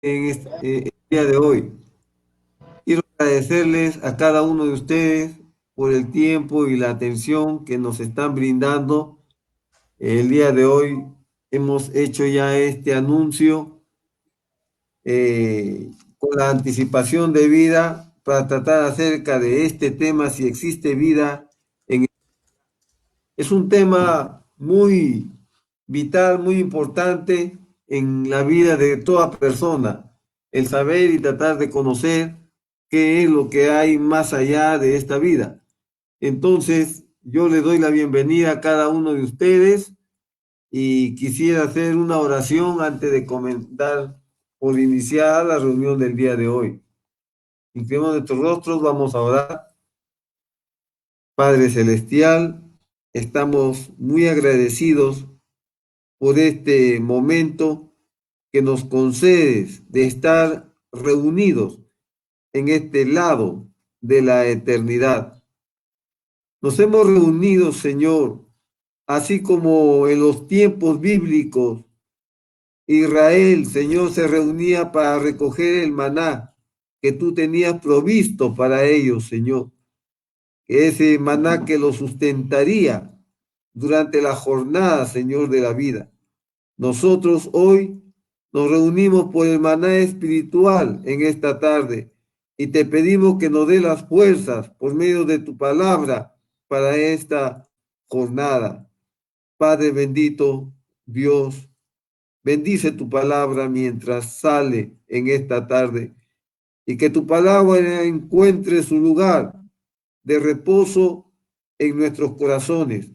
el día de hoy. Quiero agradecerles a cada uno de ustedes por el tiempo y la atención que nos están brindando. El día de hoy hemos hecho ya este anuncio con la anticipación de vida para tratar acerca de este tema, si existe vida en... Es un tema muy vital, muy importante en la vida de toda persona, el saber y tratar de conocer qué es lo que hay más allá de esta vida. Entonces, yo le doy la bienvenida a cada uno de ustedes y quisiera hacer una oración antes de comenzar por iniciar la reunión del día de hoy. Inclinemos nuestros rostros, vamos a orar. Padre Celestial, estamos muy agradecidos por este momento que nos concedes de estar reunidos en este lado de la eternidad. Nos hemos reunido, Señor, así como en los tiempos bíblicos, Israel, Señor, se reunía para recoger el maná que tú tenías provisto para ellos, Señor. Ese maná que los sustentaría durante la jornada, Señor, de la vida. Nosotros hoy nos reunimos por el maná espiritual en esta tarde y te pedimos que nos dé las fuerzas por medio de tu palabra para esta jornada. Padre bendito, Dios, bendice tu palabra mientras sale en esta tarde y que tu palabra encuentre su lugar de reposo en nuestros corazones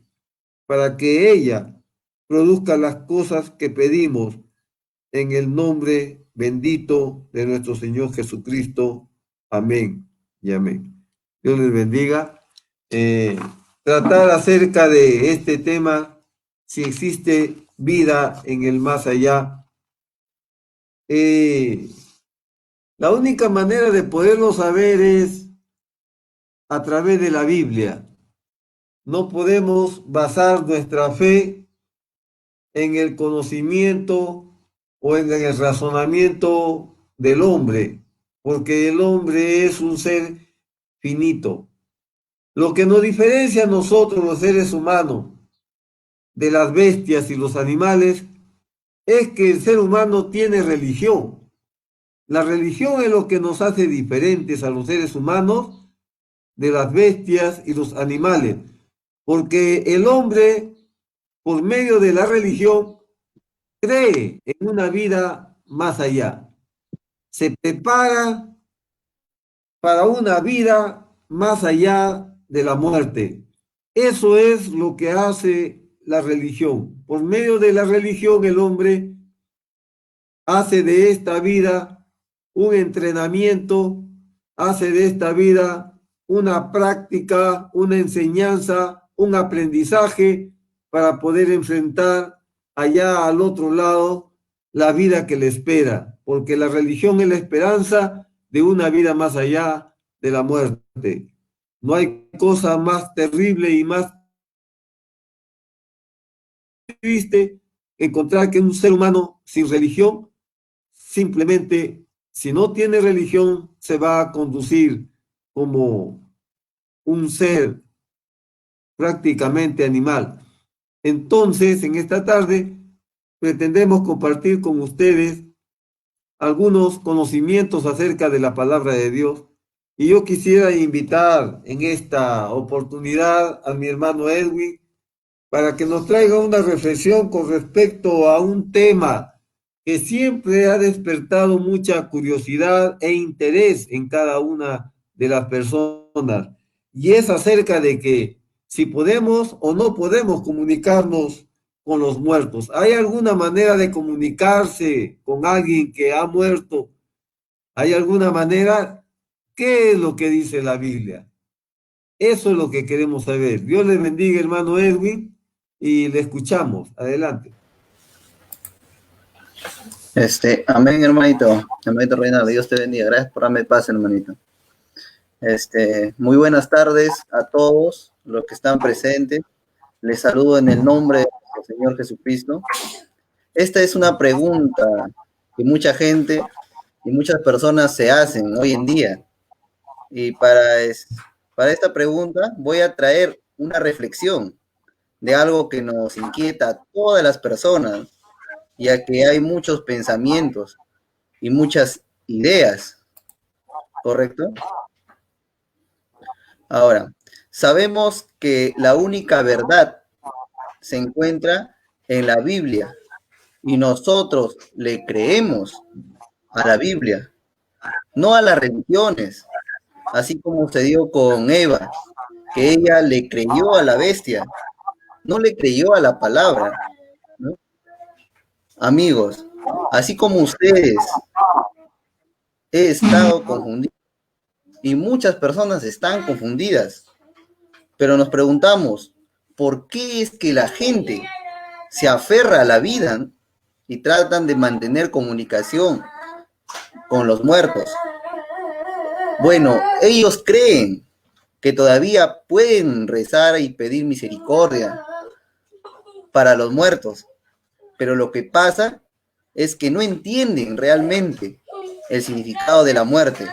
para que ella produzca las cosas que pedimos en el nombre bendito de nuestro Señor Jesucristo. Amén y amén. Dios les bendiga. Eh, Tratar acerca de este tema, si existe vida en el más allá. Eh, la única manera de poderlo saber es a través de la Biblia. No podemos basar nuestra fe en el conocimiento o en el razonamiento del hombre, porque el hombre es un ser finito. Lo que nos diferencia a nosotros, los seres humanos, de las bestias y los animales, es que el ser humano tiene religión. La religión es lo que nos hace diferentes a los seres humanos de las bestias y los animales, porque el hombre, por medio de la religión, cree en una vida más allá, se prepara para una vida más allá de la muerte. Eso es lo que hace la religión. Por medio de la religión el hombre hace de esta vida un entrenamiento, hace de esta vida una práctica, una enseñanza, un aprendizaje para poder enfrentar allá al otro lado la vida que le espera, porque la religión es la esperanza de una vida más allá de la muerte. No hay cosa más terrible y más triste encontrar que un ser humano sin religión, simplemente, si no tiene religión, se va a conducir como un ser prácticamente animal. Entonces, en esta tarde, pretendemos compartir con ustedes algunos conocimientos acerca de la palabra de Dios. Y yo quisiera invitar en esta oportunidad a mi hermano Edwin para que nos traiga una reflexión con respecto a un tema que siempre ha despertado mucha curiosidad e interés en cada una de las personas. Y es acerca de que si podemos o no podemos comunicarnos con los muertos. ¿Hay alguna manera de comunicarse con alguien que ha muerto? ¿Hay alguna manera? ¿Qué es lo que dice la Biblia? Eso es lo que queremos saber. Dios les bendiga, hermano Edwin, y le escuchamos. Adelante. Amén, hermanito Reinaldo, Dios te bendiga, gracias por darme paz, hermanito. Muy buenas tardes a todos los que están presentes, les saludo en el nombre del Señor Jesucristo. Esta es una pregunta que mucha gente y muchas personas se hacen hoy en día. Y para esta pregunta voy a traer una reflexión de algo que nos inquieta a todas las personas, ya que hay muchos pensamientos y muchas ideas, ¿correcto? Ahora, sabemos que la única verdad se encuentra en la Biblia y nosotros le creemos a la Biblia, no a las religiones, así como sucedió con Eva, que ella le creyó a la bestia, no le creyó a la palabra, ¿no? Amigos, así como ustedes, he estado confundido y muchas personas están confundidas, pero nos preguntamos, ¿por qué es que la gente se aferra a la vida y tratan de mantener comunicación con los muertos? Bueno, ellos creen que todavía pueden rezar y pedir misericordia para los muertos, pero lo que pasa es que no entienden realmente el significado de la muerte.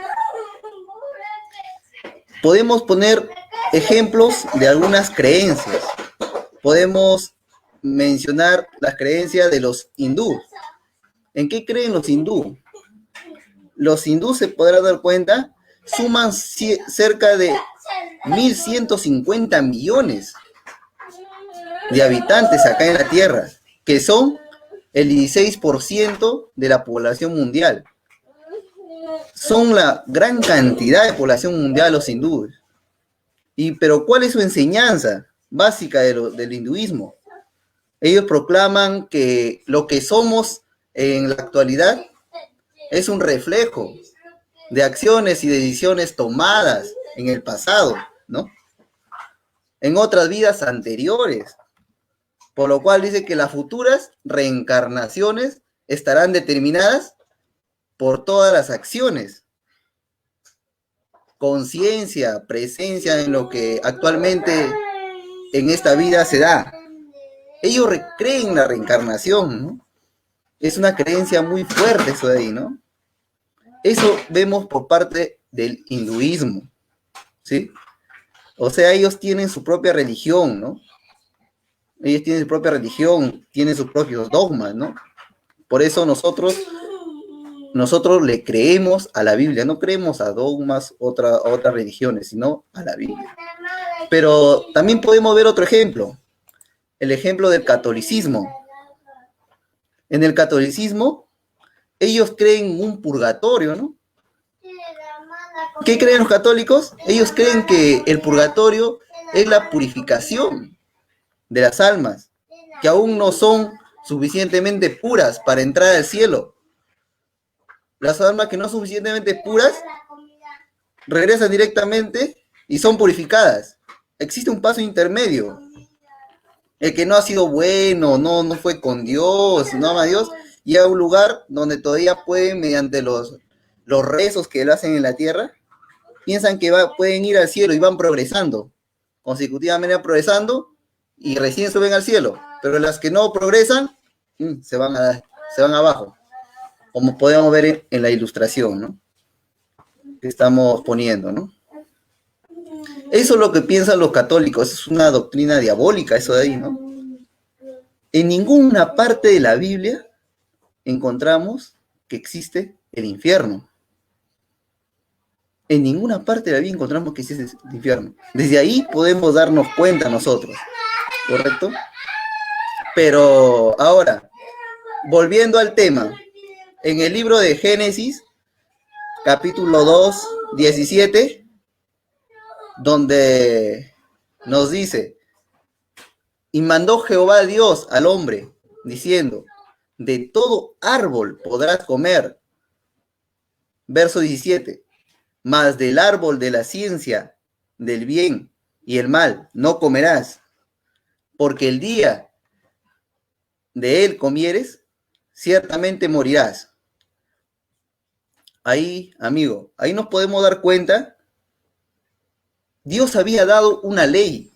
Podemos poner ejemplos de algunas creencias. Podemos mencionar las creencias de los hindúes. ¿En qué creen los hindúes? Los hindúes, se podrán dar cuenta, suman cerca de 1.150 millones de habitantes acá en la Tierra, que son el 16% de la población mundial. Son la gran cantidad de población mundial los hindúes. Pero ¿cuál es su enseñanza básica del hinduismo? Ellos proclaman que lo que somos en la actualidad es un reflejo de acciones y decisiones tomadas en el pasado, ¿no? En otras vidas anteriores. Por lo cual dice que las futuras reencarnaciones estarán determinadas por todas las acciones, conciencia, presencia en lo que actualmente en esta vida se da. Ellos creen la reencarnación, ¿no? Es una creencia muy fuerte eso de ahí, ¿no? Eso vemos por parte del hinduismo, ¿sí? O sea, ellos tienen su propia religión, ¿no? Ellos tienen su propia religión, tienen sus propios dogmas, ¿no? Por eso nosotros le creemos a la Biblia, no creemos a dogmas, otras religiones, sino a la Biblia. Pero también podemos ver otro ejemplo, el ejemplo del catolicismo. En el catolicismo, ellos creen en un purgatorio, ¿no? ¿Qué creen los católicos? Ellos creen que el purgatorio es la purificación de las almas, que aún no son suficientemente puras para entrar al cielo. Las almas que no son suficientemente puras regresan directamente y son purificadas. Existe un paso intermedio. El que no ha sido bueno, no fue con Dios, no ama a Dios, y a un lugar donde todavía pueden, mediante los rezos que lo hacen en la tierra, piensan que pueden ir al cielo y van progresando, consecutivamente progresando, y recién suben al cielo. Pero las que no progresan, se van abajo, como podemos ver en la ilustración, ¿no? Que estamos poniendo, ¿no? Eso es lo que piensan los católicos, es una doctrina diabólica eso de ahí, ¿no? En ninguna parte de la Biblia encontramos que existe el infierno. En ninguna parte de la Biblia encontramos que existe el infierno. Desde ahí podemos darnos cuenta nosotros, ¿correcto? Pero ahora, volviendo al tema, en el libro de Génesis, capítulo 2, 17, donde nos dice, y mandó Jehová Dios al hombre, diciendo, de todo árbol podrás comer. Verso 17, mas del árbol de la ciencia, del bien y el mal, no comerás, porque el día de él comieres, ciertamente morirás. Ahí, amigo, ahí nos podemos dar cuenta, Dios había dado una ley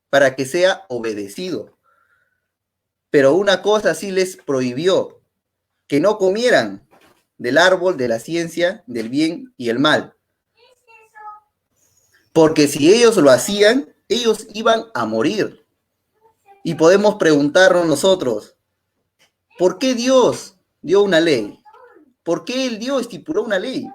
para que sea obedecido, pero una cosa sí les prohibió, que no comieran del árbol de la ciencia, del bien y el mal. Porque si ellos lo hacían, ellos iban a morir. Y podemos preguntarnos nosotros, ¿por qué Dios dio una ley? ¿Por qué el Dios estipuló una ley?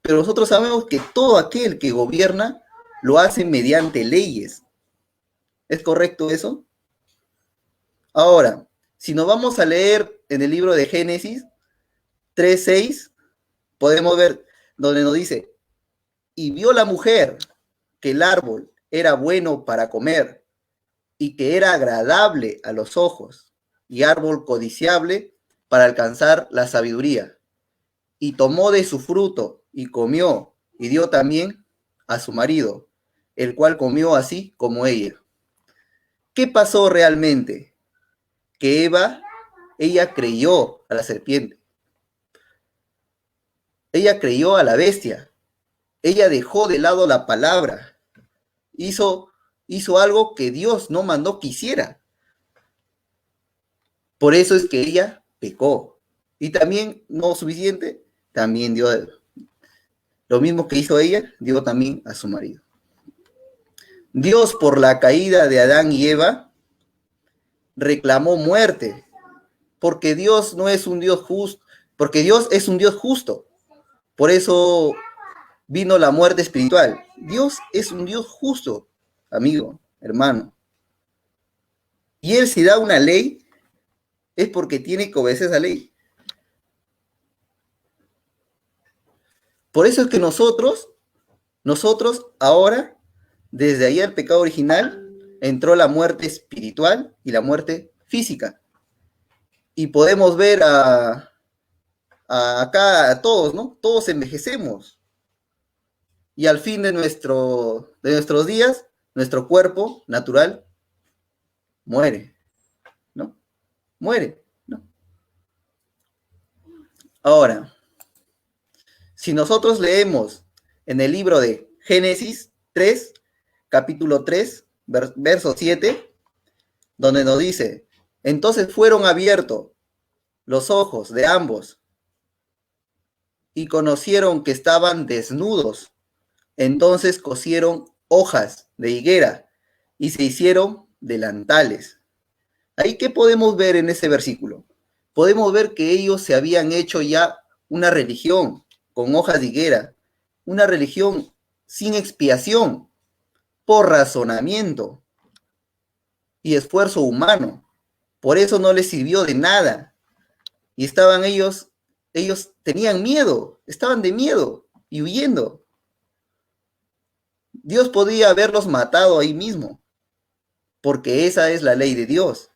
Pero nosotros sabemos que todo aquel que gobierna lo hace mediante leyes. ¿Es correcto eso? Ahora, si nos vamos a leer en el libro de Génesis 3:6, podemos ver donde nos dice, y vio la mujer que el árbol era bueno para comer y que era agradable a los ojos y árbol codiciable para alcanzar la sabiduría. Y tomó de su fruto y comió y dio también a su marido, el cual comió así como ella. ¿Qué pasó realmente? Que ella creyó a la serpiente, ella creyó a la bestia, ella dejó de lado la palabra, hizo, hizo algo que Dios no mandó que hiciera. Por eso es que ella pecó. Y también, no suficiente, también dio lo mismo que hizo ella, dio también a su marido. Dios, por la caída de Adán y Eva, reclamó muerte, porque Dios no es un Dios justo, porque Dios es un Dios justo. Por eso vino la muerte espiritual. Dios es un Dios justo, amigo, hermano. Y Él si da una ley, es porque tiene que obedecer esa ley. Por eso es que nosotros ahora, desde ahí el pecado original, entró la muerte espiritual y la muerte física. Y podemos ver acá a todos, ¿no? Todos envejecemos. Y al fin de nuestros días, nuestro cuerpo natural muere, ¿no? Muere, ¿no? Ahora, si nosotros leemos en el libro de Génesis 3, capítulo 3, verso 7, donde nos dice, entonces fueron abiertos los ojos de ambos y conocieron que estaban desnudos. Entonces cosieron hojas de higuera y se hicieron delantales. ¿Ahí qué podemos ver en ese versículo? Podemos ver que ellos se habían hecho ya una religión con hojas de higuera, una religión sin expiación, por razonamiento y esfuerzo humano. Por eso no les sirvió de nada. Y estaban ellos tenían miedo, estaban de miedo y huyendo. Dios podía haberlos matado ahí mismo, porque esa es la ley de Dios.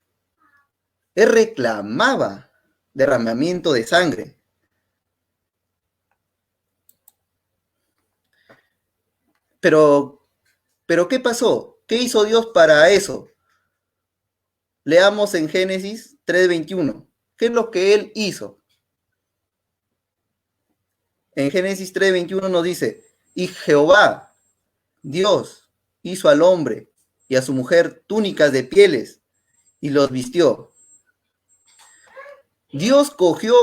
Él reclamaba derramamiento de sangre. Pero ¿qué pasó? ¿Qué hizo Dios para eso? Leamos en Génesis 3:21. ¿Qué es lo que Él hizo? En Génesis 3:21 nos dice, y Jehová, Dios, hizo al hombre y a su mujer túnicas de pieles y los vistió. Dios cogió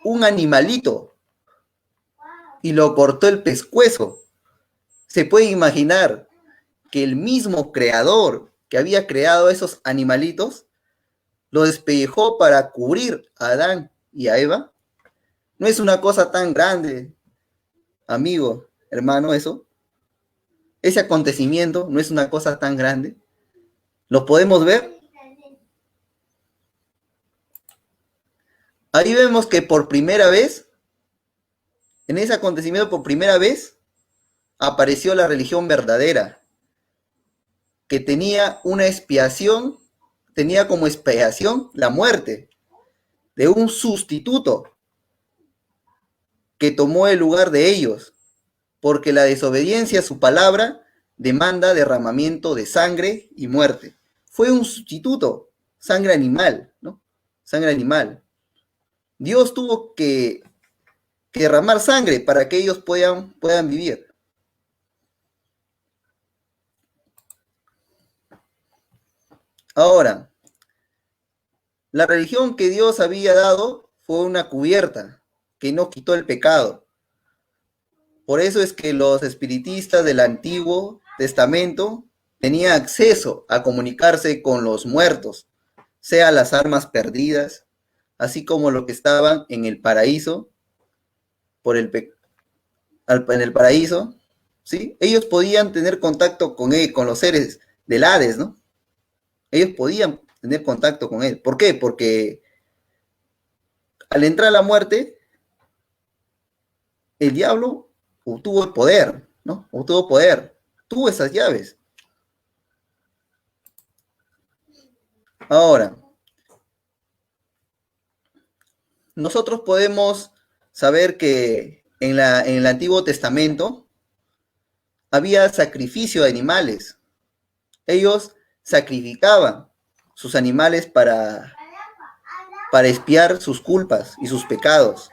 un animalito y lo cortó el pescuezo. Se puede imaginar que el mismo creador que había creado esos animalitos lo despellejó para cubrir a Adán y a Eva. No es una cosa tan grande, amigo, hermano, eso. Ese acontecimiento no es una cosa tan grande. ¿Lo podemos ver? Ahí vemos que por primera vez, en ese acontecimiento por primera vez, apareció la religión verdadera, que tenía una expiación, tenía como expiación la muerte de un sustituto que tomó el lugar de ellos, porque la desobediencia a su palabra demanda derramamiento de sangre y muerte. Fue un sustituto, sangre animal, ¿no? Sangre animal. Dios tuvo que derramar sangre para que ellos puedan vivir. Ahora, la religión que Dios había dado fue una cubierta que no quitó el pecado. Por eso es que los espiritistas del Antiguo Testamento tenían acceso a comunicarse con los muertos, sea las almas perdidas, así como los que estaban en el paraíso, en el paraíso, ¿sí? Ellos podían tener contacto con los seres del Hades, ¿no? Ellos podían tener contacto con él. ¿Por qué? Porque al entrar a la muerte, el diablo obtuvo el poder, ¿no? Obtuvo poder, tuvo esas llaves. Ahora, nosotros podemos saber que en el Antiguo Testamento había sacrificio de animales. Ellos sacrificaban sus animales para expiar sus culpas y sus pecados.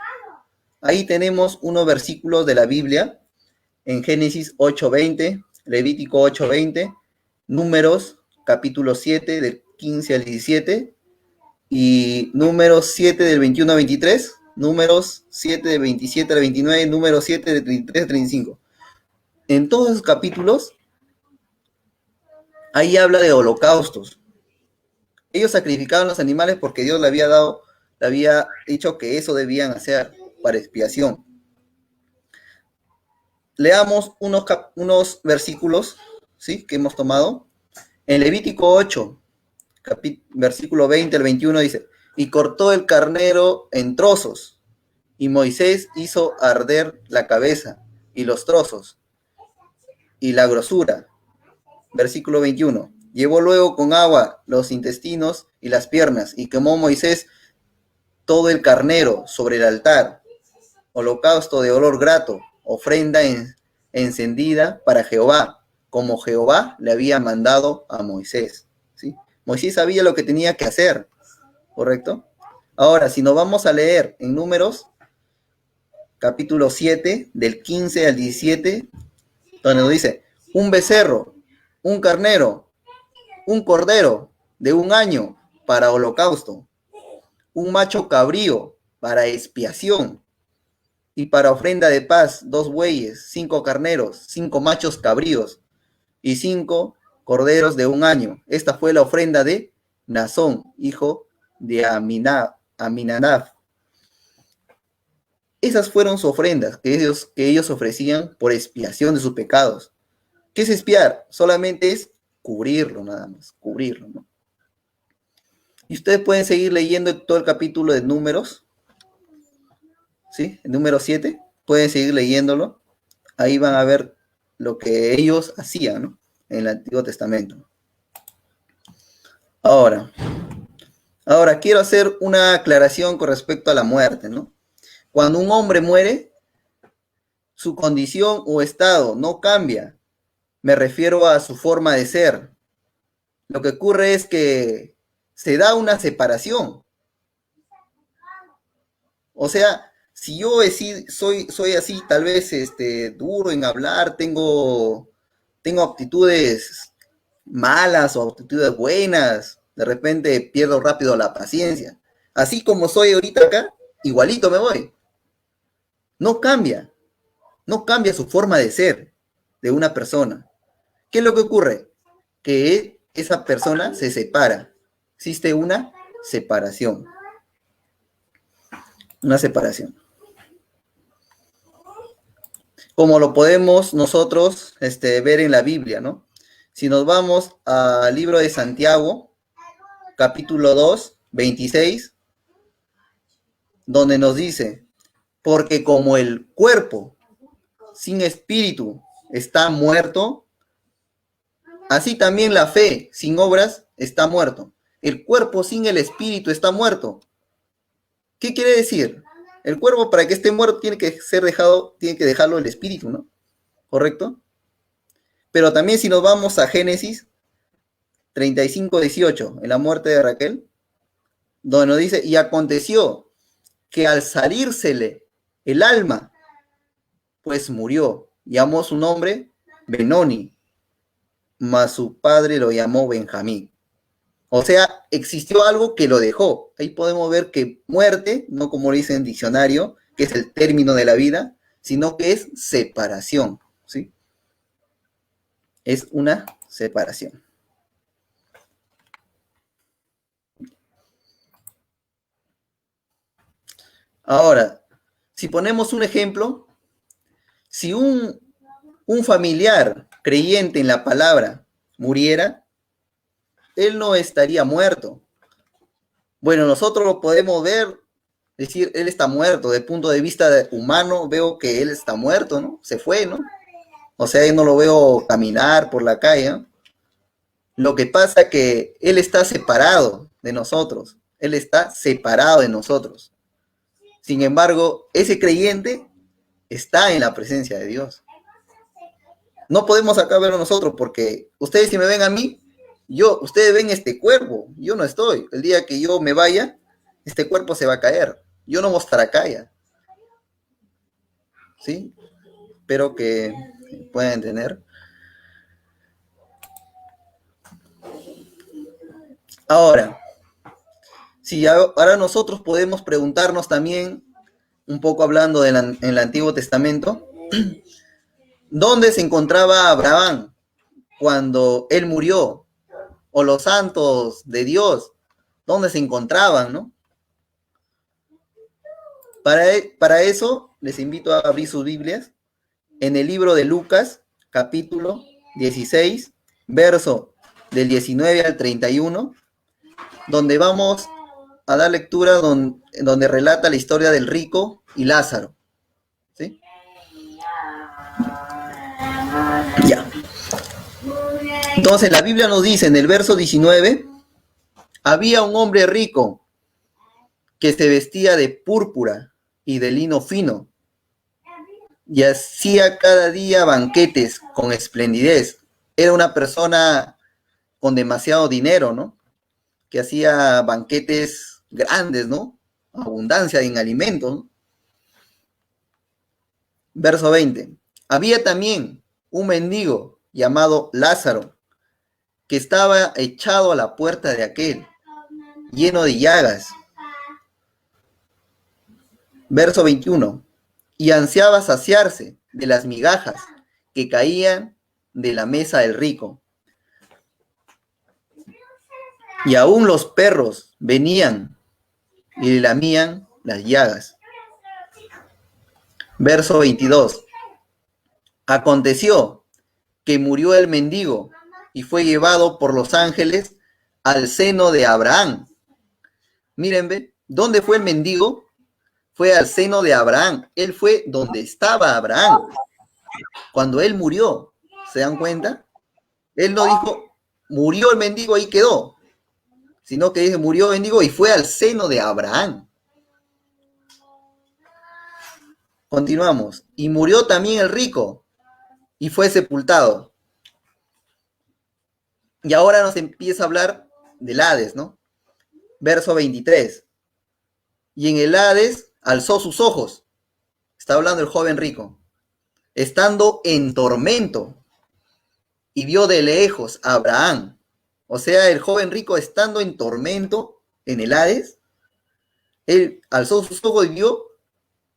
Ahí tenemos unos versículos de la Biblia en Génesis 8:20, Levítico 8:20, Números capítulo 7 del 15 al 17 y Números 7 del 21 al 23, Números 7 del 27 al 29, Números 7 del 33 al 35. En todos esos capítulos, ahí habla de holocaustos. Ellos sacrificaban los animales porque Dios le había dicho que eso debían hacer para expiación. Leamos unos versículos, ¿sí?, que hemos tomado. En Levítico 8, versículo 20 al 21 dice, y cortó el carnero en trozos, y Moisés hizo arder la cabeza y los trozos y la grosura. Versículo 21, llevó luego con agua los intestinos y las piernas, y quemó Moisés todo el carnero sobre el altar, holocausto de olor grato, ofrenda encendida para Jehová, como Jehová le había mandado a Moisés, ¿sí? Moisés sabía lo que tenía que hacer, ¿correcto? Ahora, si nos vamos a leer en Números, capítulo 7, del 15 al 17, donde nos dice, un becerro, un carnero, un cordero de 1 año para holocausto, un macho cabrío para expiación, y para ofrenda de paz, 2 bueyes, 5 carneros, 5 machos cabríos, y 5 corderos de 1 año. Esta fue la ofrenda de Nazón, hijo de Aminadab. Esas fueron sus ofrendas que ellos ofrecían por expiación de sus pecados. ¿Qué es expiar? Solamente es cubrirlo, nada más, cubrirlo, ¿no? Y ustedes pueden seguir leyendo todo el capítulo de Números, ¿sí? El número 7, pueden seguir leyéndolo. Ahí van a ver lo que ellos hacían, ¿no?, en el Antiguo Testamento. Ahora quiero hacer una aclaración con respecto a la muerte, ¿no? Cuando un hombre muere, su condición o estado no cambia. Me refiero a su forma de ser. Lo que ocurre es que se da una separación. O sea, si yo soy así, tal vez duro en hablar, tengo aptitudes malas o aptitudes buenas, de repente pierdo rápido la paciencia. Así como soy ahorita acá, igualito me voy. No cambia su forma de ser de una persona. ¿Qué es lo que ocurre? Que esa persona se separa. Existe una separación. Una separación. Como lo podemos nosotros ver en la Biblia, ¿no? Si nos vamos al libro de Santiago, capítulo 2, 26, donde nos dice, porque como el cuerpo sin espíritu está muerto, así también la fe sin obras está muerto. El cuerpo sin el espíritu está muerto. ¿Qué quiere decir? El cuerpo, para que esté muerto, tiene que dejarlo el espíritu, ¿no? ¿Correcto? Pero también si nos vamos a Génesis 35:18, en la muerte de Raquel, donde nos dice, y aconteció que al salírsele el alma, pues murió. Llamó su nombre Benoni, mas su padre lo llamó Benjamín. O sea, existió algo que lo dejó. Ahí podemos ver que muerte, no como lo dice en diccionario, que es el término de la vida, sino que es separación, ¿sí? Es una separación. Ahora, si ponemos un ejemplo, si un familiar creyente en la palabra muriera, él no estaría muerto. Bueno, nosotros lo podemos ver, decir, él está muerto. Desde el punto de vista humano, veo que él está muerto, ¿no? Se fue, ¿no? O sea, yo no lo veo caminar por la calle, ¿no? Lo que pasa es que él está separado de nosotros. Él está separado de nosotros. Sin embargo, ese creyente está en la presencia de Dios. No podemos acá verlo nosotros porque ustedes si me ven a mí, ustedes ven este cuerpo, yo no estoy. El día que yo me vaya, este cuerpo se va a caer. Yo no voy a estar acá ya. ¿Sí? Espero que puedan entender. Ahora, si ahora nosotros podemos preguntarnos también, un poco hablando en el Antiguo Testamento, ¿dónde se encontraba Abraham cuando él murió? O los santos de Dios, ¿dónde se encontraban, no? Para eso, les invito a abrir sus Biblias en el libro de Lucas, capítulo 16, verso del 19 al 31, donde vamos a dar lectura donde relata la historia del rico y Lázaro. ¿Sí? Ya. Entonces la Biblia nos dice en el verso 19, había un hombre rico que se vestía de púrpura y de lino fino y hacía cada día banquetes con esplendidez. Era una persona con demasiado dinero, ¿no? Que hacía banquetes grandes, ¿no? Abundancia en alimentos, ¿no? Verso 20. Había también un mendigo llamado Lázaro, que estaba echado a la puerta de aquel, lleno de llagas. Verso 21. Y ansiaba saciarse de las migajas que caían de la mesa del rico. Y aún los perros venían y le lamían las llagas. Verso 22. Aconteció que murió el mendigo y fue llevado por los ángeles al seno de Abraham. Miren, ¿ve? ¿Dónde fue el mendigo? Fue al seno de Abraham. Él fue donde estaba Abraham. Cuando él murió, ¿se dan cuenta? Él no dijo, murió el mendigo, ahí quedó. Sino que dice, murió el mendigo y fue al seno de Abraham. Continuamos. Y murió también el rico y fue sepultado. Y ahora nos empieza a hablar del Hades, ¿no? Verso 23. Y en el Hades alzó sus ojos. Está hablando el joven rico. Estando en tormento. Y vio de lejos a Abraham. O sea, el joven rico estando en tormento en el Hades. Él alzó sus ojos y vio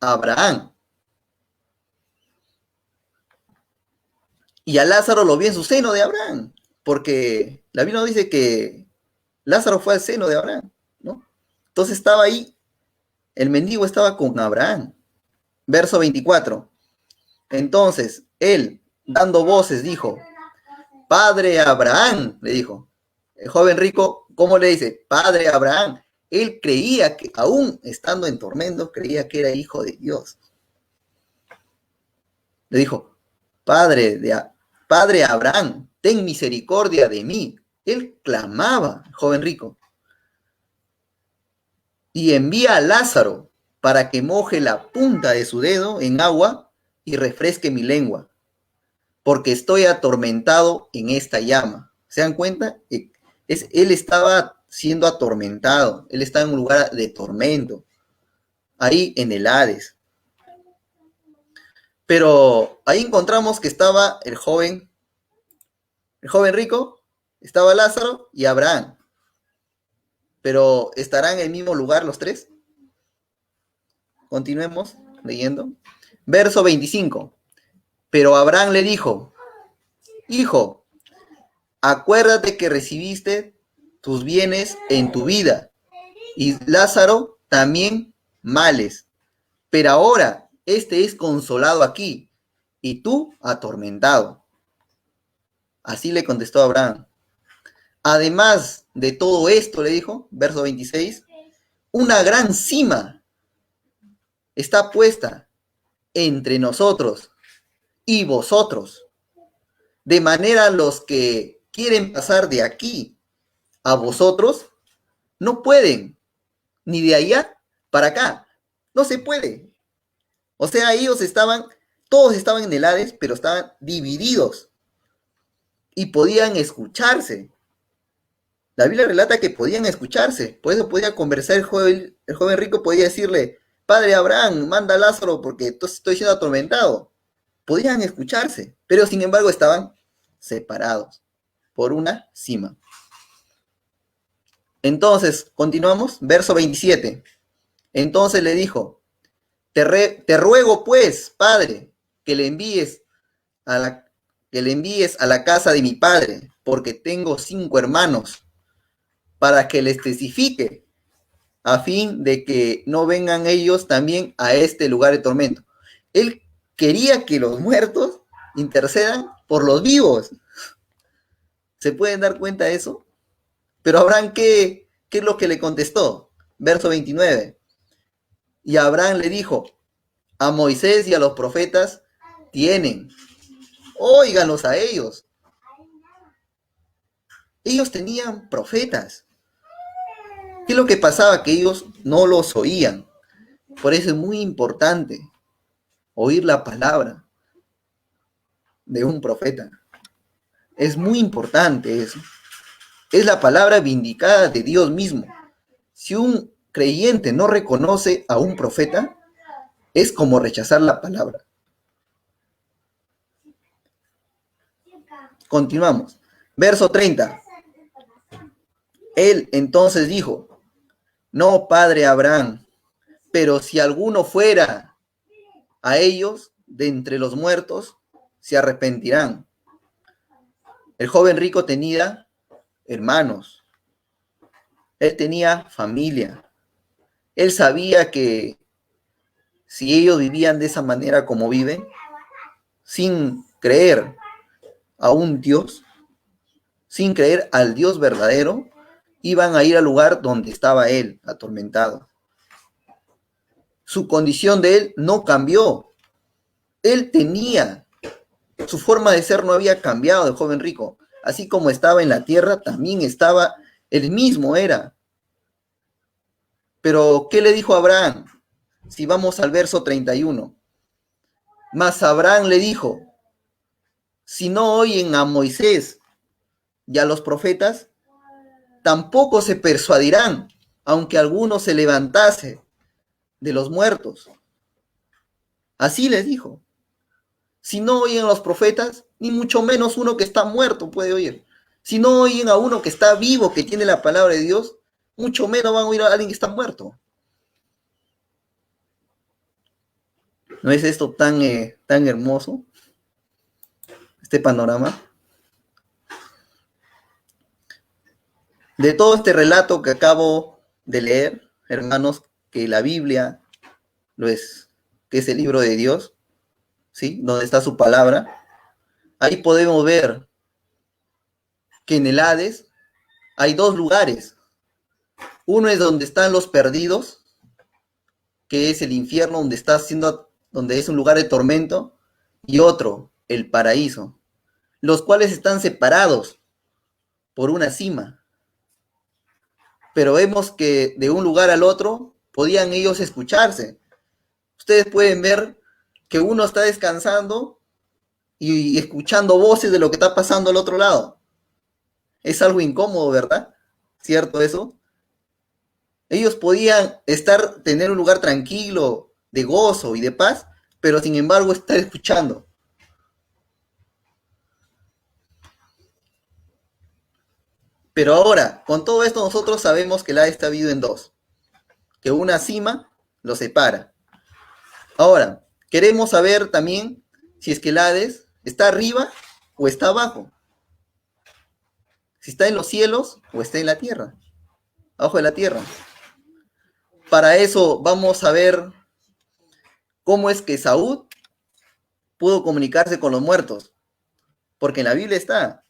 a Abraham. Y a Lázaro lo vio en su seno de Abraham. Porque la Biblia nos dice que Lázaro fue al seno de Abraham, ¿no? Entonces estaba ahí, el mendigo estaba con Abraham. Verso 24. Entonces, él, dando voces, dijo, Padre Abraham, le dijo. El joven rico, ¿cómo le dice? Padre Abraham. Él creía que, aún estando en tormento, creía que era hijo de Dios. Le dijo, Padre Abraham, ten misericordia de mí. Él clamaba, joven rico. Y envía a Lázaro para que moje la punta de su dedo en agua y refresque mi lengua, porque estoy atormentado en esta llama. ¿Se dan cuenta? Él estaba siendo atormentado, él estaba en un lugar de tormento, ahí en el Hades. Pero ahí encontramos que estaba el joven rico, estaba Lázaro y Abraham. pero ¿estarán en el mismo lugar los tres? Continuemos leyendo. Verso 25. Pero Abraham le dijo, hijo, acuérdate que recibiste tus bienes en tu vida y Lázaro también males. Pero ahora este es consolado aquí y tú atormentado. Así le contestó Abraham. Además de todo esto, le dijo, verso 26, una gran cima está puesta entre nosotros y vosotros, de manera los que quieren pasar de aquí a vosotros no pueden, ni de allá para acá, no se puede. O sea, todos estaban en el Hades, pero estaban divididos y podían escucharse. La Biblia relata que podían escucharse, por eso podía conversar el joven rico podía decirle, padre Abraham, manda a Lázaro porque estoy siendo atormentado. Podían escucharse, pero sin embargo estaban separados por una cima. Entonces, continuamos, verso 27. Entonces le dijo, te ruego pues, padre, que le envíes a la casa de mi padre, porque tengo 5 hermanos, para que les testifique, a fin de que no vengan ellos también a este lugar de tormento. Él quería que los muertos intercedan por los vivos. ¿Se pueden dar cuenta de eso? Pero Abraham, ¿qué es lo que le contestó? Verso 29. Y Abraham le dijo, a Moisés y a los profetas tienen, óiganlos a ellos. Ellos tenían profetas. ¿Qué es lo que pasaba? Que ellos no los oían. Por eso es muy importante oír la palabra de un profeta. Es muy importante eso. Es la palabra vindicada de Dios mismo. Si un creyente no reconoce a un profeta, es como rechazar la palabra. Continuamos. Verso 30. Él entonces dijo, no, padre Abraham, pero si alguno fuera a ellos de entre los muertos, se arrepentirán. El joven rico tenía hermanos, él tenía familia, él sabía que si ellos vivían de esa manera como viven, sin creer a un Dios, sin creer al Dios verdadero, iban a ir al lugar donde estaba él, atormentado. Su condición de él no cambió. Él tenía, su forma de ser no había cambiado del joven rico. Así como estaba en la tierra, también estaba, él mismo era. Pero, ¿qué le dijo a Abraham? Si vamos al verso 31. Mas Abraham le dijo, si no oyen a Moisés y a los profetas, tampoco se persuadirán, aunque alguno se levantase de los muertos. Así les dijo. Si no oyen a los profetas, ni mucho menos uno que está muerto puede oír. Si no oyen a uno que está vivo, que tiene la palabra de Dios, mucho menos van a oír a alguien que está muerto. ¿No es esto tan hermoso? Este panorama. De todo este relato que acabo de leer, hermanos, que la Biblia lo es, que es el libro de Dios, ¿sí? Donde está su palabra. Ahí podemos ver que en el Hades hay 2 lugares. Uno es donde están los perdidos, que es el infierno, donde es un lugar de tormento, y otro, el paraíso, los cuales están separados por una cima. Pero vemos que de un lugar al otro podían ellos escucharse. Ustedes pueden ver que uno está descansando y escuchando voces de lo que está pasando al otro lado. Es algo incómodo, ¿verdad? ¿Cierto eso? Ellos podían tener un lugar tranquilo, de gozo y de paz, pero sin embargo estar escuchando. Pero ahora, con todo esto nosotros sabemos que el Hades está dividido en dos, que una cima lo separa. Ahora, queremos saber también si es que el Hades está arriba o está abajo. Si está en los cielos o está en la tierra, abajo de la tierra. Para eso vamos a ver cómo es que Saúl pudo comunicarse con los muertos. Porque en la Biblia está,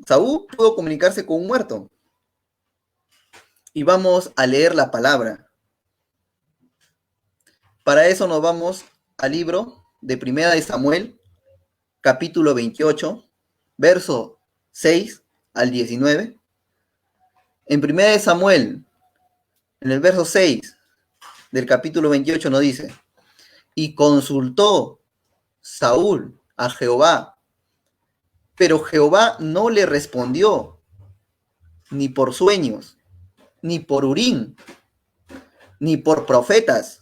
Saúl pudo comunicarse con un muerto. Y vamos a leer la palabra. Para eso nos vamos al libro de Primera de Samuel, capítulo 28, verso 6 al 19. En Primera de Samuel, en el verso 6 del capítulo 28 nos dice, y consultó Saúl a Jehová, pero Jehová no le respondió, ni por sueños, ni por Urim, ni por profetas.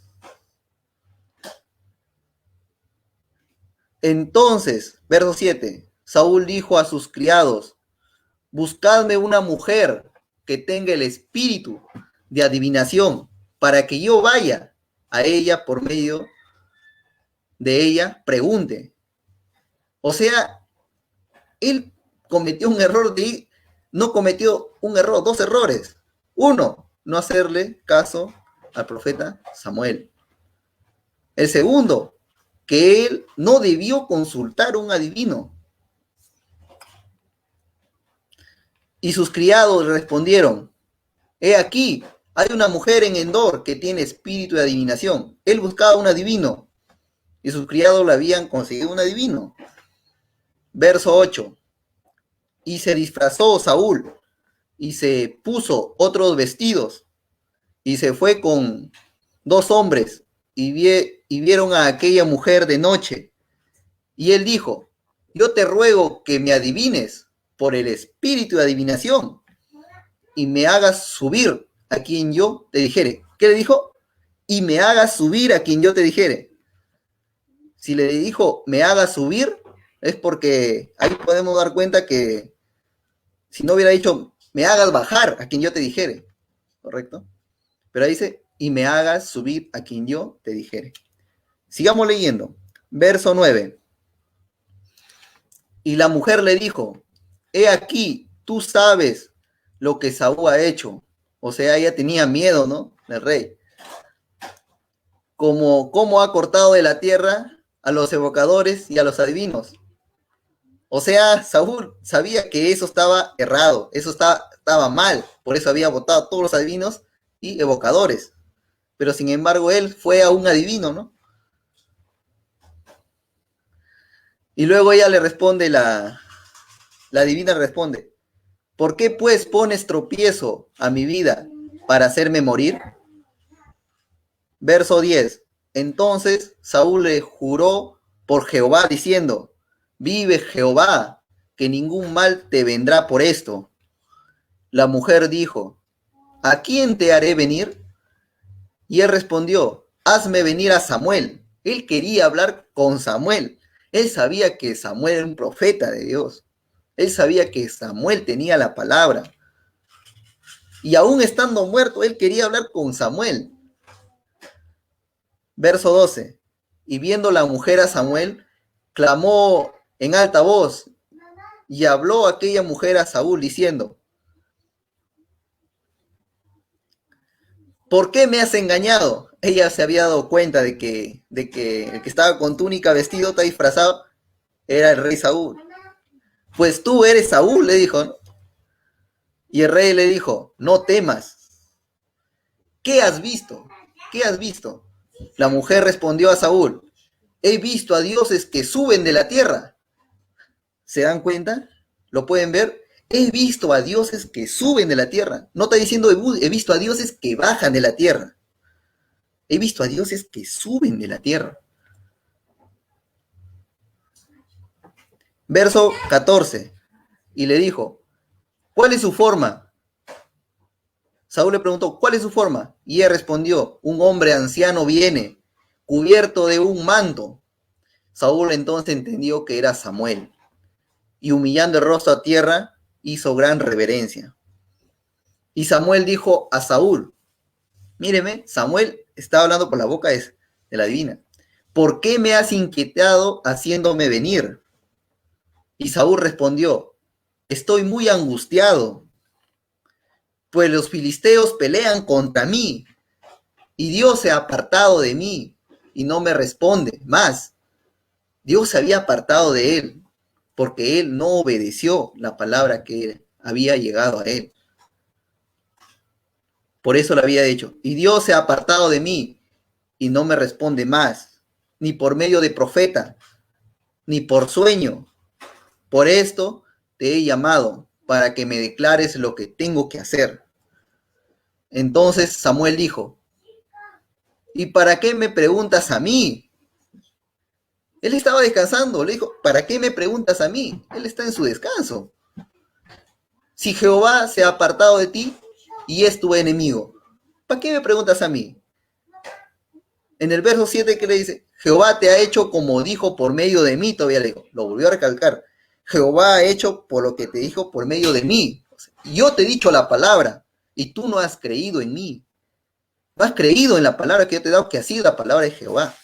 Entonces, verso 7, Saúl dijo a sus criados, buscadme una mujer que tenga el espíritu de adivinación, para que yo vaya a ella por medio de ella, pregunte. O sea, él cometió un error no cometió un error, dos errores. Uno, no hacerle caso al profeta Samuel. El segundo, que él no debió consultar a un adivino. Y sus criados le respondieron, he aquí, hay una mujer en Endor que tiene espíritu de adivinación. Él buscaba un adivino y sus criados le habían conseguido un adivino. Verso 8. Y se disfrazó Saúl y se puso otros vestidos y se fue con dos hombres y vieron a aquella mujer de noche. Y él dijo, yo te ruego que me adivines por el espíritu de adivinación y me hagas subir a quien yo te dijere. ¿Qué le dijo? Y me hagas subir a quien yo te dijere. Si le dijo, me hagas subir, es porque ahí podemos dar cuenta que si no hubiera dicho, me hagas bajar a quien yo te dijere, ¿correcto? Pero ahí dice, y me hagas subir a quien yo te dijere. Sigamos leyendo. Verso 9. Y la mujer le dijo, he aquí, tú sabes lo que Saúl ha hecho. O sea, ella tenía miedo, ¿no? Del rey. Como ha cortado de la tierra a los evocadores y a los adivinos. O sea, Saúl sabía que eso estaba errado, eso estaba mal, por eso había votado a todos los adivinos y evocadores. Pero sin embargo, él fue a un adivino, ¿no? Y luego ella le responde, la adivina responde, ¿por qué pues pones tropiezo a mi vida para hacerme morir? Verso 10. Entonces Saúl le juró por Jehová diciendo, vive Jehová, que ningún mal te vendrá por esto. La mujer dijo, ¿a quién te haré venir? Y él respondió, hazme venir a Samuel. Él quería hablar con Samuel. Él sabía que Samuel era un profeta de Dios. Él sabía que Samuel tenía la palabra. Y aún estando muerto, él quería hablar con Samuel. Verso 12. Y viendo la mujer a Samuel, clamó en alta voz y habló aquella mujer a Saúl diciendo, ¿por qué me has engañado? Ella se había dado cuenta de que el que estaba con túnica vestido, está disfrazado, era el rey Saúl. Pues tú eres Saúl, le dijo, ¿no? Y el rey le dijo, no temas. ¿Qué has visto? ¿Qué has visto? La mujer respondió a Saúl, he visto a dioses que suben de la tierra. ¿Se dan cuenta? ¿Lo pueden ver? He visto a dioses que suben de la tierra. No está diciendo he visto a dioses que bajan de la tierra. He visto a dioses que suben de la tierra. Verso 14. Y le dijo, ¿cuál es su forma? Saúl le preguntó, ¿cuál es su forma? Y ella respondió, un hombre anciano viene, cubierto de un manto. Saúl entonces entendió que era Samuel. Y humillando el rostro a tierra, hizo gran reverencia. Y Samuel dijo a Saúl, míreme, Samuel estaba hablando por la boca de la divina. ¿Por qué me has inquietado haciéndome venir? Y Saúl respondió, estoy muy angustiado, pues los filisteos pelean contra mí, y Dios se ha apartado de mí, y no me responde más. Dios se había apartado de él, porque él no obedeció la palabra que había llegado a él. Por eso lo había dicho, y Dios se ha apartado de mí, y no me responde más, ni por medio de profeta, ni por sueño. Por esto te he llamado, para que me declares lo que tengo que hacer. Entonces Samuel dijo, ¿y para qué me preguntas a mí? Él estaba descansando, le dijo, ¿para qué me preguntas a mí? Él está en su descanso. Si Jehová se ha apartado de ti y es tu enemigo, ¿para qué me preguntas a mí? En el verso 7 que le dice, Jehová te ha hecho como dijo por medio de mí, todavía le dijo, lo volvió a recalcar, Jehová ha hecho por lo que te dijo por medio de mí. Yo te he dicho la palabra y tú no has creído en mí. No has creído en la palabra que yo te he dado, que ha sido la palabra de Jehová.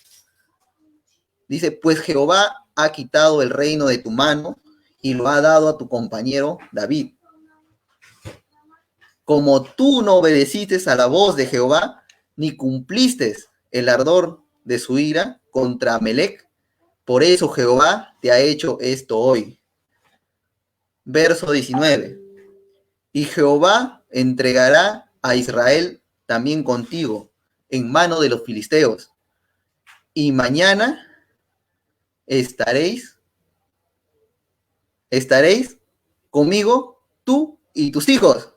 Dice, pues Jehová ha quitado el reino de tu mano y lo ha dado a tu compañero David. Como tú no obedeciste a la voz de Jehová, ni cumpliste el ardor de su ira contra Amelec, por eso Jehová te ha hecho esto hoy. Verso 19. Y Jehová entregará a Israel también contigo en mano de los filisteos. Y mañana estaréis conmigo, tú y tus hijos.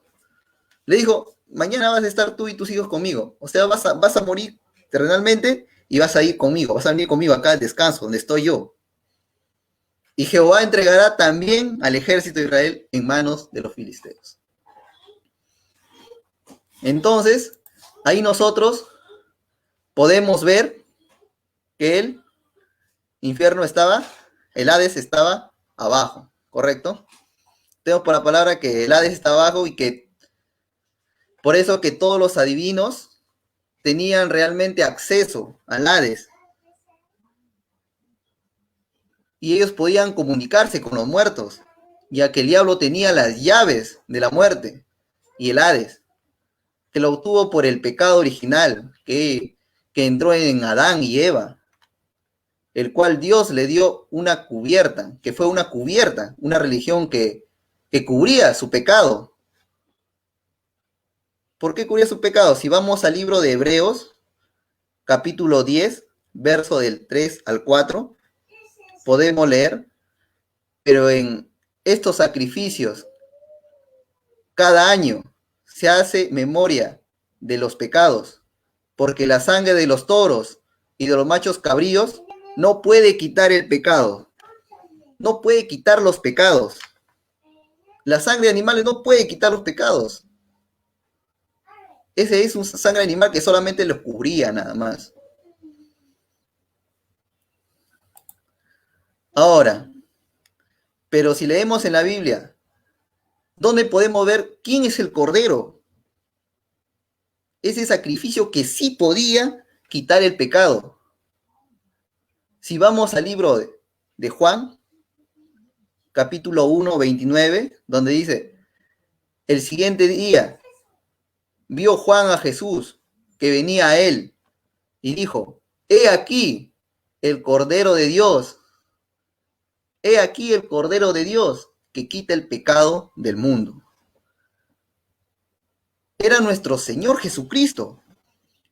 Le dijo, mañana vas a estar tú y tus hijos conmigo. O sea, vas a morir terrenalmente y vas a ir conmigo, vas a venir conmigo acá al descanso, donde estoy yo. Y Jehová entregará también al ejército de Israel en manos de los filisteos. Entonces, ahí nosotros podemos ver que el infierno estaba, el Hades estaba abajo, ¿correcto? Tengo por la palabra que el Hades está abajo y que por eso que todos los adivinos tenían realmente acceso al Hades y ellos podían comunicarse con los muertos, ya que el diablo tenía las llaves de la muerte y el Hades, que lo obtuvo por el pecado original que entró en Adán y Eva, el cual Dios le dio una cubierta, que fue una cubierta, una religión que cubría su pecado. ¿Por qué cubría su pecado? Si vamos al libro de Hebreos, capítulo 10, verso del 3 al 4, podemos leer, pero en estos sacrificios, cada año se hace memoria de los pecados, porque la sangre de los toros y de los machos cabríos no puede quitar el pecado, no puede quitar los pecados. La sangre de animales no puede quitar los pecados. Ese es un sangre animal que solamente los cubría nada más. Ahora, pero si leemos en la Biblia, ¿dónde podemos ver quién es el Cordero? Ese sacrificio que sí podía quitar el pecado. Si vamos al libro de Juan, capítulo 1, 29, donde dice, el siguiente día vio Juan a Jesús que venía a él y dijo, he aquí el Cordero de Dios, he aquí el Cordero de Dios que quita el pecado del mundo. Era nuestro Señor Jesucristo.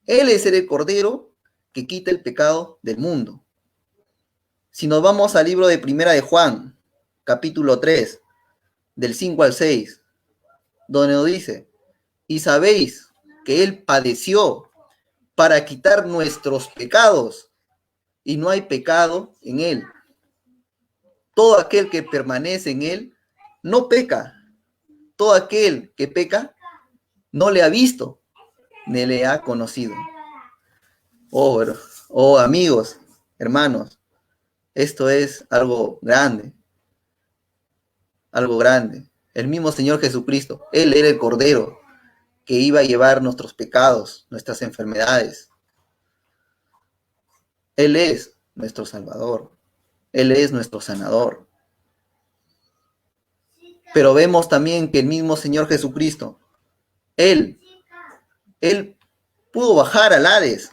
Él es el Cordero que quita el pecado del mundo. Si nos vamos al libro de Primera de Juan, capítulo 3, del 5 al 6, donde nos dice, y sabéis que Él padeció para quitar nuestros pecados, y no hay pecado en Él. Todo aquel que permanece en Él no peca. Todo aquel que peca no le ha visto, ni le ha conocido. Oh amigos, hermanos, esto es algo grande, algo grande. el mismo Señor Jesucristo. Él era el Cordero que iba a llevar nuestros pecados, nuestras enfermedades. Él es nuestro Salvador. Él es nuestro sanador. Pero vemos también que el mismo Señor Jesucristo, Él pudo bajar al Hades.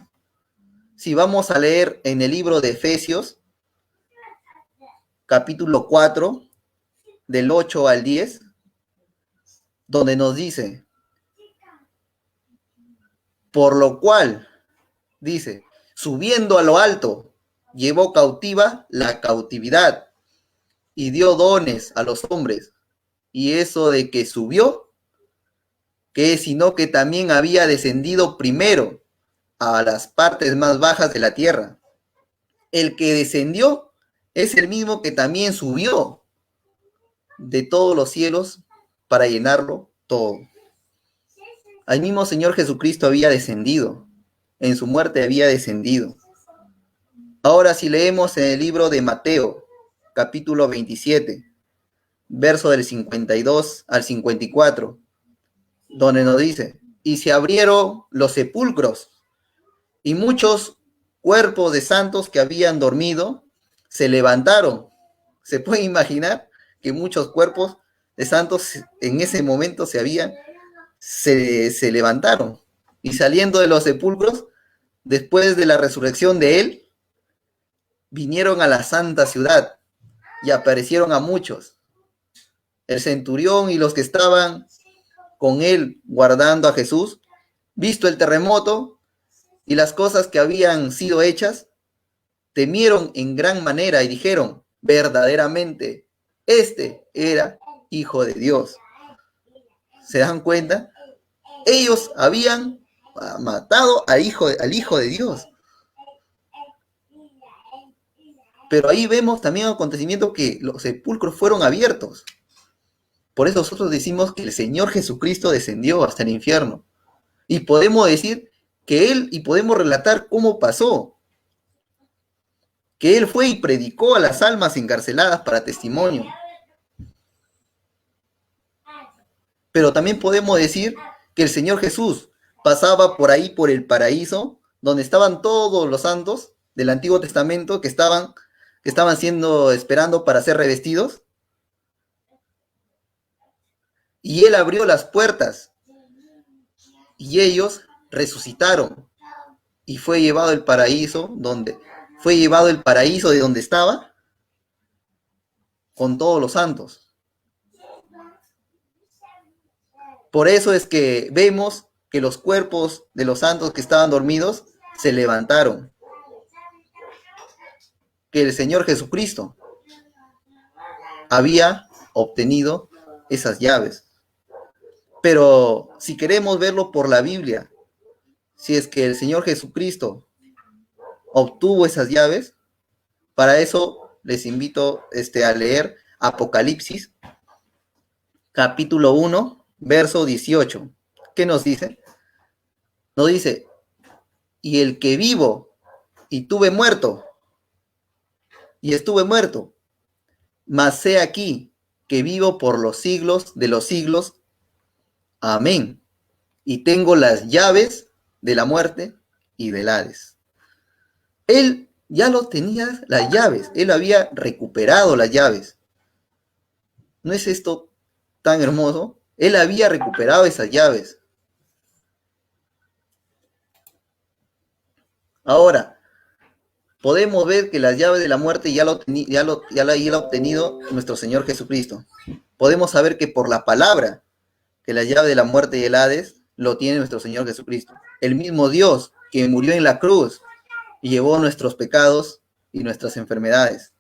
Si vamos a leer en el libro de Efesios, capítulo 4, del 8 al 10, donde nos dice, por lo cual, dice, subiendo a lo alto, llevó cautiva la cautividad y dio dones a los hombres. Y eso de que subió, que sino que también había descendido primero a las partes más bajas de la tierra. El que descendió es el mismo que también subió de todos los cielos para llenarlo todo. Al mismo Señor Jesucristo había descendido, en su muerte había descendido. Ahora si leemos en el libro de Mateo, capítulo 27, verso del 52 al 54, donde nos dice, y se abrieron los sepulcros, y muchos cuerpos de santos que habían dormido se levantaron. ¿Se puede imaginar que muchos cuerpos de santos en ese momento se levantaron? Y saliendo de los sepulcros, después de la resurrección de él, vinieron a la santa ciudad y aparecieron a muchos. El centurión y los que estaban con él guardando a Jesús, visto el terremoto y las cosas que habían sido hechas, temieron en gran manera y dijeron, verdaderamente, este era Hijo de Dios. ¿Se dan cuenta? Ellos habían matado al Hijo de Dios. Pero ahí vemos también un acontecimiento que los sepulcros fueron abiertos. Por eso nosotros decimos que el Señor Jesucristo descendió hasta el infierno. Y podemos decir que Él, y podemos relatar cómo pasó. Que Él fue y predicó a las almas encarceladas para testimonio. Pero también podemos decir que el Señor Jesús pasaba por ahí, por el paraíso, donde estaban todos los santos del Antiguo Testamento que estaban esperando para ser revestidos. Y Él abrió las puertas y ellos resucitaron y fue llevado el paraíso de donde estaba con todos los santos. Por eso es que vemos que los cuerpos de los santos que estaban dormidos se levantaron. Que el Señor Jesucristo había obtenido esas llaves. Pero si queremos verlo por la Biblia, si es que el Señor Jesucristo obtuvo esas llaves, para eso les invito a leer Apocalipsis, capítulo 1, verso 18. ¿Qué nos dice? Nos dice, y el que vivo y estuve muerto, mas he aquí que vivo por los siglos de los siglos. Amén. Y tengo las llaves de la muerte y del Hades. Él ya lo tenía las llaves, él había recuperado las llaves. ¿No es esto tan hermoso? Él había recuperado esas llaves. Ahora, podemos ver que las llaves de la muerte ya la ha obtenido nuestro Señor Jesucristo. Podemos saber que por la palabra, que la llave de la muerte y el Hades lo tiene nuestro Señor Jesucristo. El mismo Dios que murió en la cruz y llevó nuestros pecados y nuestras enfermedades.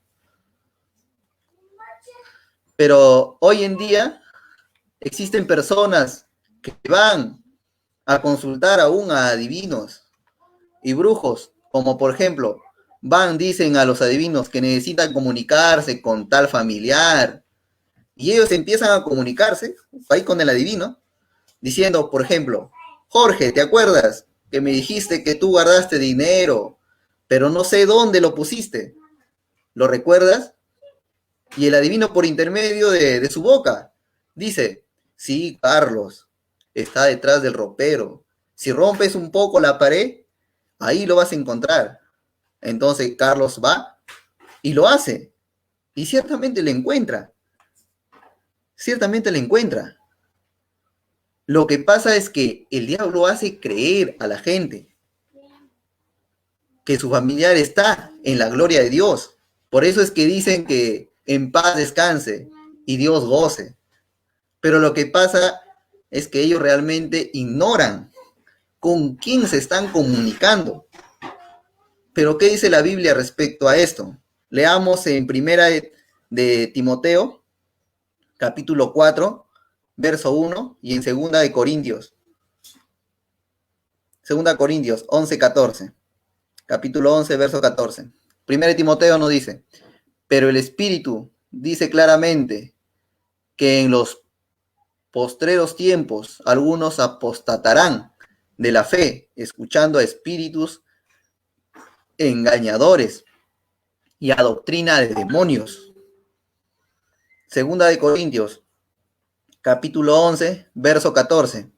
Pero hoy en día existen personas que van a consultar aún a adivinos y brujos, como por ejemplo, dicen a los adivinos que necesitan comunicarse con tal familiar, y ellos empiezan a comunicarse ahí con el adivino, diciendo, por ejemplo, Jorge, ¿te acuerdas que me dijiste que tú guardaste dinero, pero no sé dónde lo pusiste? ¿Lo recuerdas? Y el adivino por intermedio de su boca Dice, sí, Carlos, está detrás del ropero. Si rompes un poco la pared, ahí lo vas a encontrar. Entonces Carlos va y lo hace. Y ciertamente le encuentra. Ciertamente le encuentra. Lo que pasa es que el diablo hace creer a la gente que su familiar está en la gloria de Dios. Por eso es que dicen que en paz descanse y Dios goce. Pero lo que pasa es que ellos realmente ignoran con quién se están comunicando. Pero ¿qué dice la Biblia respecto a esto? Leamos en primera de Timoteo, capítulo 4, verso 1, y en segunda de Corintios, segunda Corintios 11, 14. Capítulo 11, verso 14. Primera de Timoteo nos dice, pero el Espíritu dice claramente que en los postreros tiempos algunos apostatarán de la fe, escuchando a espíritus engañadores y a doctrina de demonios. Segunda de Corintios, capítulo 11, verso 14.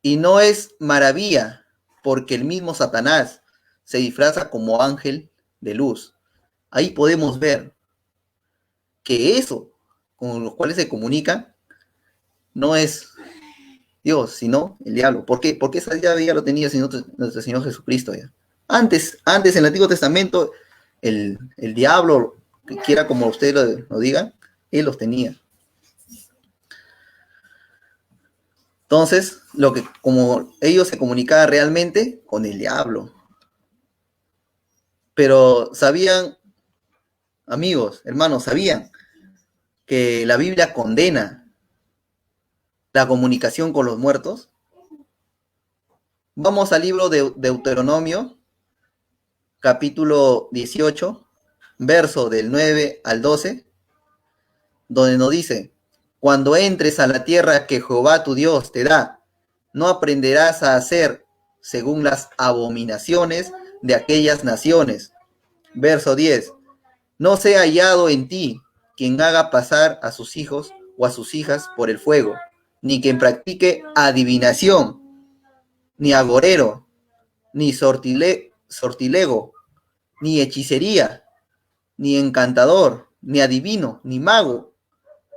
Y no es maravilla, porque el mismo Satanás se disfraza como ángel de luz. Ahí podemos ver que eso con los cuales se comunican no es Dios, sino el diablo. ¿Por qué? Porque esa llave ya lo tenía nuestro Señor Jesucristo ya. Antes en el Antiguo Testamento, el diablo, que quiera como ustedes lo digan, él los tenía. Entonces, como ellos se comunicaban realmente con el diablo. Pero sabían, amigos, hermanos, sabían que la Biblia condena la comunicación con los muertos. Vamos al libro de Deuteronomio, capítulo 18, verso del 9 al 12, donde nos dice, cuando entres a la tierra que Jehová tu Dios te da, no aprenderás a hacer según las abominaciones de aquellas naciones. Verso 10, no sea hallado en ti quien haga pasar a sus hijos o a sus hijas por el fuego, ni quien practique adivinación, ni agorero, ni sortilego, ni hechicería, ni encantador, ni adivino, ni mago,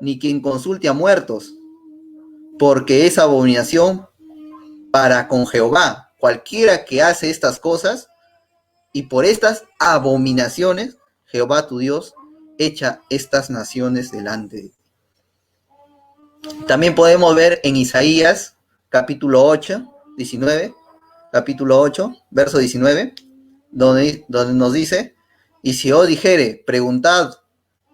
ni quien consulte a muertos, porque es abominación para con Jehová. Cualquiera que hace estas cosas, y por estas abominaciones, Jehová tu Dios echa estas naciones delante de ti. También podemos ver en Isaías, capítulo 8, 19, capítulo 8, verso 19, donde nos dice, y si os dijere, preguntad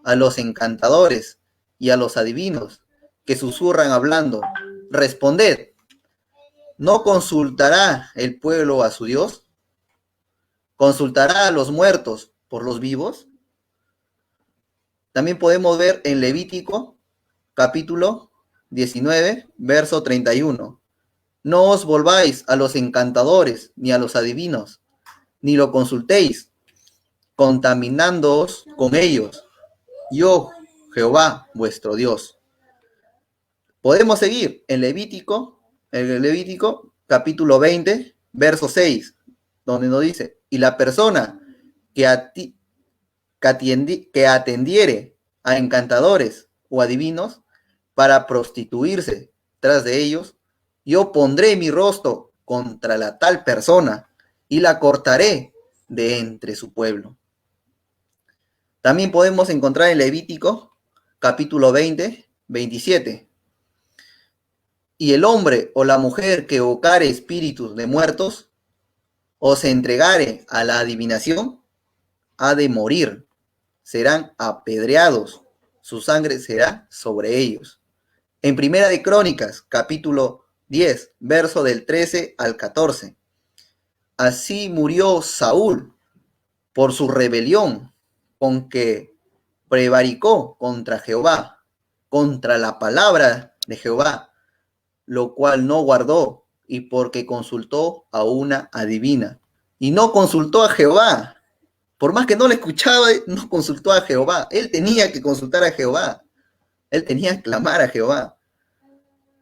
a los encantadores y a los adivinos que susurran hablando, responded, ¿no consultará el pueblo a su Dios? ¿Consultará a los muertos por los vivos? También podemos ver en Levítico, capítulo 19, verso 31. No os volváis a los encantadores ni a los adivinos, ni lo consultéis, contaminándoos con ellos. Yo, Jehová, vuestro Dios. Podemos seguir en Levítico, capítulo 20, verso 6, donde nos dice, y la persona que atendiere a encantadores o adivinos para prostituirse tras de ellos, yo pondré mi rostro contra la tal persona y la cortaré de entre su pueblo. También podemos encontrar en Levítico, capítulo 20, 27. Y el hombre o la mujer que evocare espíritus de muertos o se entregare a la adivinación, ha de morir. Serán apedreados, su sangre será sobre ellos. En Primera de Crónicas, capítulo 10, verso del 13 al 14. Así murió Saúl por su rebelión, con que prevaricó contra Jehová, contra la palabra de Jehová, lo cual no guardó, y porque consultó a una adivina. Y no consultó a Jehová. Por más que no le escuchaba, no consultó a Jehová. Él tenía que consultar a Jehová. Él tenía que clamar a Jehová.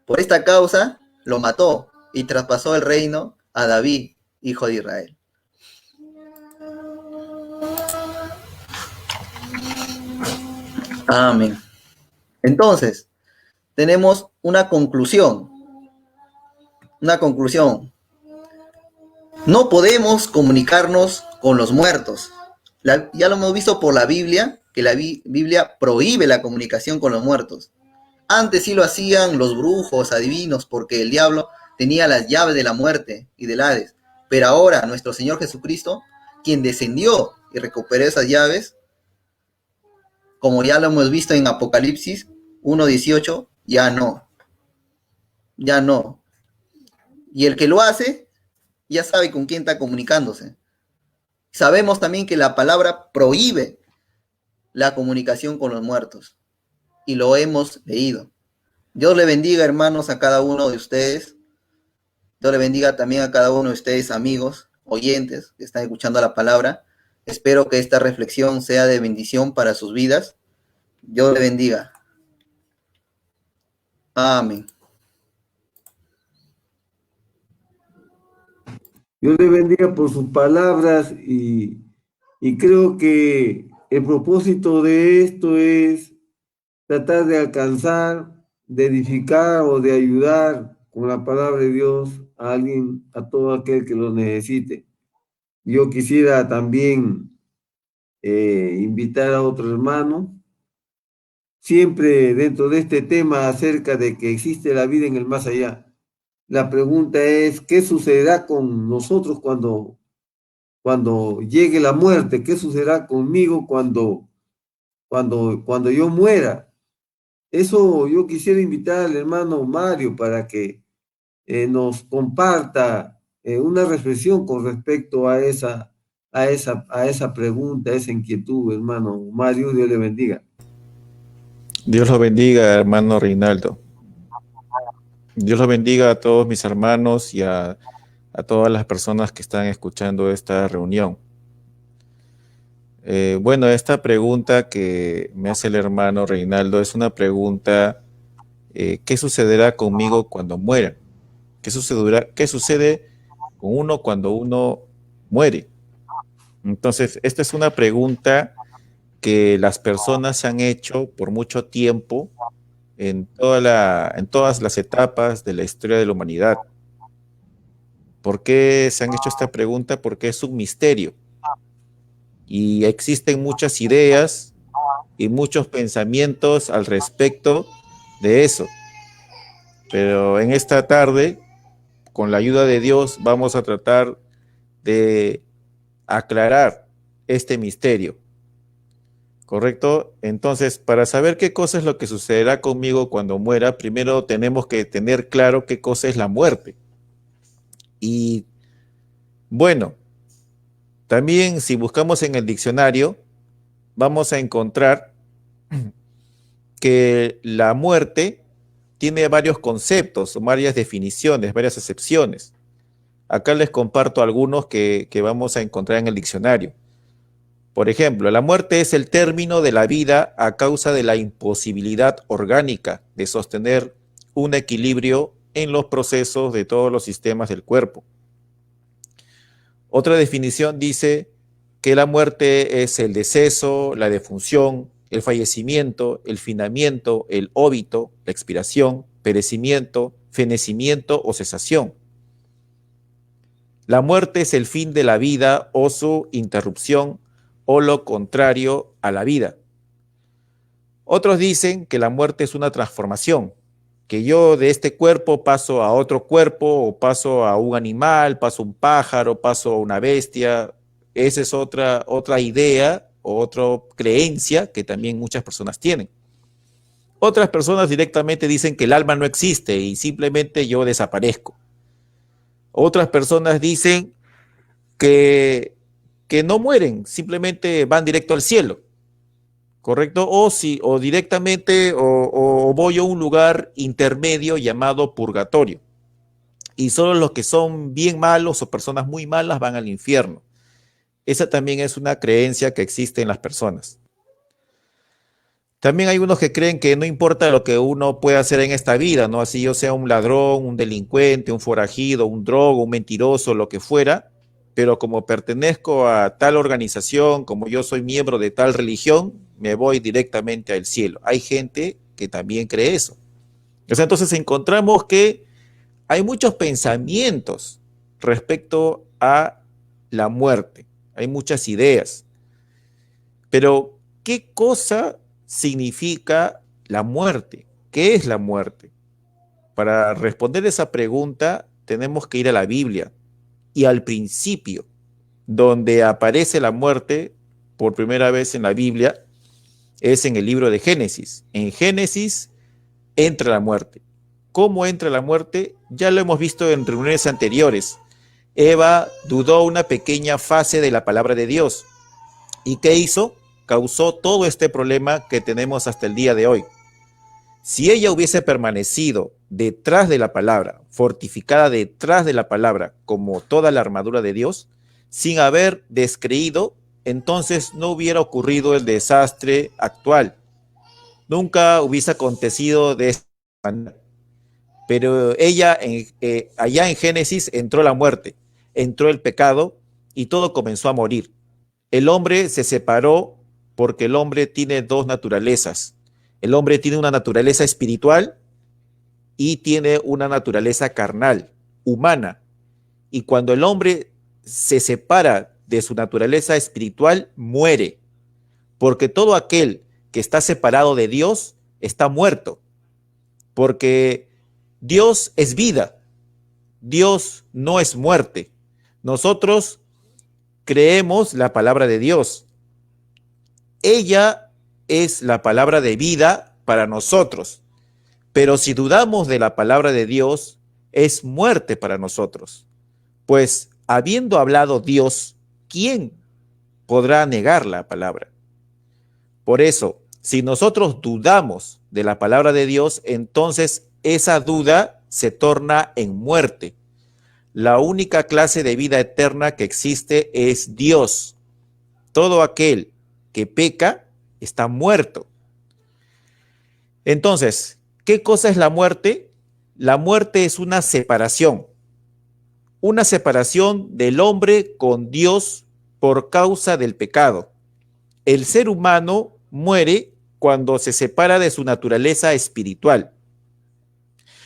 Por esta causa lo mató y traspasó el reino a David, hijo de Israel. Amén. Entonces, tenemos una conclusión. Una conclusión. No podemos comunicarnos con los muertos. Ya lo hemos visto por la Biblia, que la Biblia prohíbe la comunicación con los muertos. Antes sí lo hacían los brujos, adivinos, porque el diablo tenía las llaves de la muerte y del Hades. Pero ahora nuestro Señor Jesucristo, quien descendió y recuperó esas llaves, como ya lo hemos visto en Apocalipsis 1:18, ya no. Ya no. Y el que lo hace, ya sabe con quién está comunicándose. Sabemos también que la palabra prohíbe la comunicación con los muertos. Y lo hemos leído. Dios le bendiga, hermanos, a cada uno de ustedes. Dios le bendiga también a cada uno de ustedes, amigos, oyentes que están escuchando la palabra. Espero que esta reflexión sea de bendición para sus vidas. Dios le bendiga. Amén. Dios le bendiga por sus palabras y creo que el propósito de esto es tratar de alcanzar, de edificar o de ayudar con la palabra de Dios a alguien, a todo aquel que lo necesite. Yo quisiera también invitar a otro hermano, siempre dentro de este tema acerca de que existe la vida en el más allá. La pregunta es, ¿qué sucederá con nosotros cuando llegue la muerte? ¿Qué sucederá conmigo cuando yo muera? Eso yo quisiera invitar al hermano Mario para que nos comparta una reflexión con respecto a esa pregunta, a esa inquietud, hermano Mario. Dios le bendiga. Dios lo bendiga, hermano Reinaldo. Dios lo bendiga a todos mis hermanos y a todas las personas que están escuchando esta reunión. Bueno, esta pregunta que me hace el hermano Reinaldo es una pregunta, ¿qué sucederá conmigo cuando muera? ¿Qué sucede con uno cuando uno muere? Entonces, esta es una pregunta que las personas se han hecho por mucho tiempo en todas las etapas de la historia de la humanidad. ¿Por qué se han hecho esta pregunta? Porque es un misterio. Y existen muchas ideas y muchos pensamientos al respecto de eso. Pero en esta tarde, con la ayuda de Dios, vamos a tratar de aclarar este misterio. ¿Correcto? Entonces, para saber qué cosa es lo que sucederá conmigo cuando muera, primero tenemos que tener claro qué cosa es la muerte. Y bueno, también si buscamos en el diccionario, vamos a encontrar que la muerte tiene varios conceptos, varias definiciones, varias acepciones. Acá les comparto algunos que vamos a encontrar en el diccionario. Por ejemplo, la muerte es el término de la vida a causa de la imposibilidad orgánica de sostener un equilibrio en los procesos de todos los sistemas del cuerpo. Otra definición dice que la muerte es el deceso, la defunción, el fallecimiento, el finamiento, el óbito, la expiración, perecimiento, fenecimiento o cesación. La muerte es el fin de la vida o su interrupción o lo contrario a la vida. Otros dicen que la muerte es una transformación, que yo de este cuerpo paso a otro cuerpo o paso a un animal, paso a un pájaro, paso a una bestia. Esa es otra idea o otra creencia que también muchas personas tienen. Otras personas directamente dicen que el alma no existe y simplemente yo desaparezco. Otras personas dicen que no mueren, simplemente van directo al cielo. ¿Correcto? O directamente o voy a un lugar intermedio llamado purgatorio. Y solo los que son bien malos o personas muy malas van al infierno. Esa también es una creencia que existe en las personas. También hay unos que creen que no importa lo que uno pueda hacer en esta vida, ¿no? Así yo sea un ladrón, un delincuente, un forajido, un drogo, un mentiroso, lo que fuera, pero como pertenezco a tal organización, como yo soy miembro de tal religión, me voy directamente al cielo. Hay gente que también cree eso. O sea, entonces encontramos que hay muchos pensamientos respecto a la muerte, hay muchas ideas, pero ¿qué cosa significa la muerte? ¿Qué es la muerte? Para responder esa pregunta tenemos que ir a la Biblia y al principio, donde aparece la muerte por primera vez en la Biblia, es en el libro de Génesis. En Génesis entra la muerte. ¿Cómo entra la muerte? Ya lo hemos visto en reuniones anteriores. Eva dudó una pequeña fase de la palabra de Dios. ¿Y qué hizo? Causó todo este problema que tenemos hasta el día de hoy. Si ella hubiese permanecido detrás de la palabra, fortificada detrás de la palabra, como toda la armadura de Dios, sin haber descreído, entonces no hubiera ocurrido el desastre actual. Nunca hubiese acontecido de esta manera. Pero ella, allá en Génesis, entró la muerte, entró el pecado y todo comenzó a morir. El hombre se separó porque el hombre tiene dos naturalezas. El hombre tiene una naturaleza espiritual y tiene una naturaleza carnal, humana. Y cuando el hombre se separa de su naturaleza espiritual, muere. Porque todo aquel que está separado de Dios está muerto. Porque Dios es vida. Dios no es muerte. Nosotros creemos la palabra de Dios. Ella es la palabra de vida para nosotros. Pero si dudamos de la palabra de Dios, es muerte para nosotros. Pues habiendo hablado Dios, ¿quién podrá negar la palabra? Por eso, si nosotros dudamos de la palabra de Dios, entonces esa duda se torna en muerte. La única clase de vida eterna que existe es Dios. Todo aquel que peca está muerto. Entonces, ¿qué cosa es la muerte? La muerte es una separación del hombre con Dios por causa del pecado. El ser humano muere cuando se separa de su naturaleza espiritual.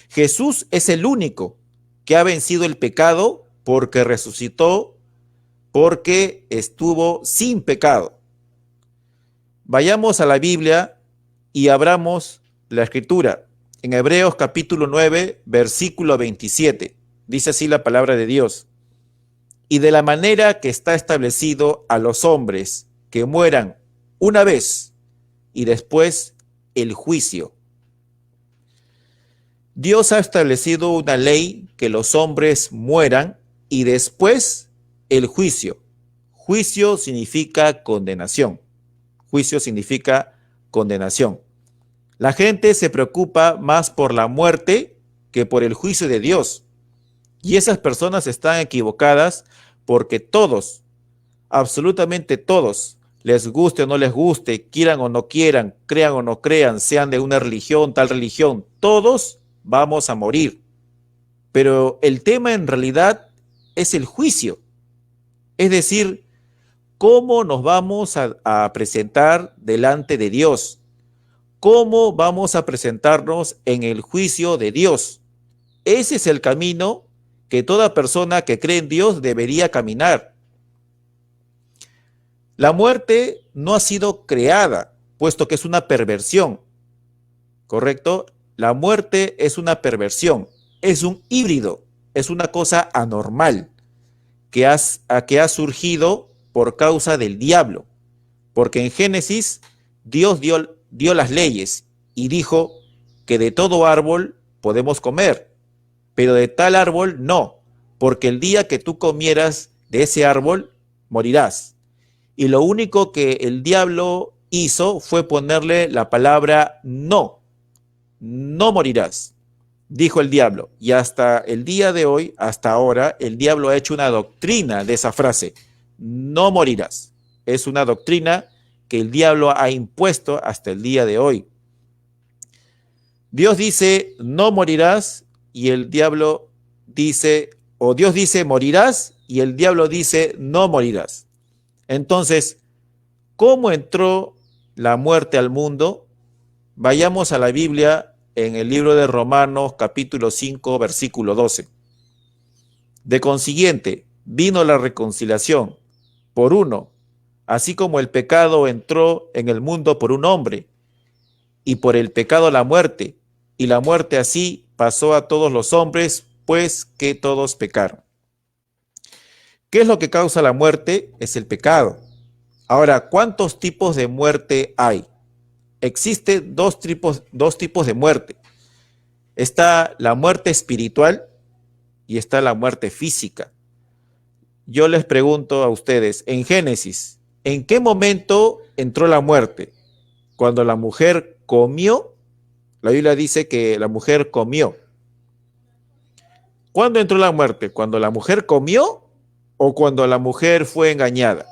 Jesús es el único que ha vencido el pecado porque resucitó, porque estuvo sin pecado. Vayamos a la Biblia y abramos la escritura. En Hebreos capítulo 9, versículo 27, dice así la palabra de Dios. Y de la manera que está establecido a los hombres que mueran una vez y después el juicio. Dios ha establecido una ley que los hombres mueran y después el juicio. Juicio significa condenación. Juicio significa condenación. La gente se preocupa más por la muerte que por el juicio de Dios. Y esas personas están equivocadas porque todos, absolutamente todos, les guste o no les guste, quieran o no quieran, crean o no crean, sean de una religión, tal religión, todos vamos a morir. Pero el tema en realidad es el juicio. Es decir, ¿cómo nos vamos a presentar delante de Dios? ¿Cómo vamos a presentarnos en el juicio de Dios? Ese es el camino que toda persona que cree en Dios debería caminar. La muerte no ha sido creada, puesto que es una perversión, ¿correcto? La muerte es una perversión, es un híbrido, es una cosa anormal que ha surgido por causa del diablo. Porque en Génesis Dios dio las leyes y dijo que de todo árbol podemos comer, pero de tal árbol no, porque el día que tú comieras de ese árbol, morirás. Y lo único que el diablo hizo fue ponerle la palabra no. No morirás, dijo el diablo. Y hasta el día de hoy, hasta ahora, el diablo ha hecho una doctrina de esa frase. No morirás. Es una doctrina que el diablo ha impuesto hasta el día de hoy. Dios dice, no morirás, y el diablo dice, o Dios dice, morirás, y el diablo dice, no morirás. Entonces, ¿cómo entró la muerte al mundo? Vayamos a la Biblia en el libro de Romanos, capítulo 5, versículo 12. De consiguiente, vino la reconciliación por uno, así como el pecado entró en el mundo por un hombre, y por el pecado la muerte, y la muerte así pasó a todos los hombres, pues que todos pecaron. ¿Qué es lo que causa la muerte? Es el pecado. Ahora, ¿cuántos tipos de muerte hay? Existen dos tipos de muerte. Está la muerte espiritual y está la muerte física. Yo les pregunto a ustedes, en Génesis, ¿en qué momento entró la muerte? Cuando la mujer comió. La Biblia dice que la mujer comió. ¿Cuándo entró la muerte? ¿Cuando la mujer comió o cuando la mujer fue engañada?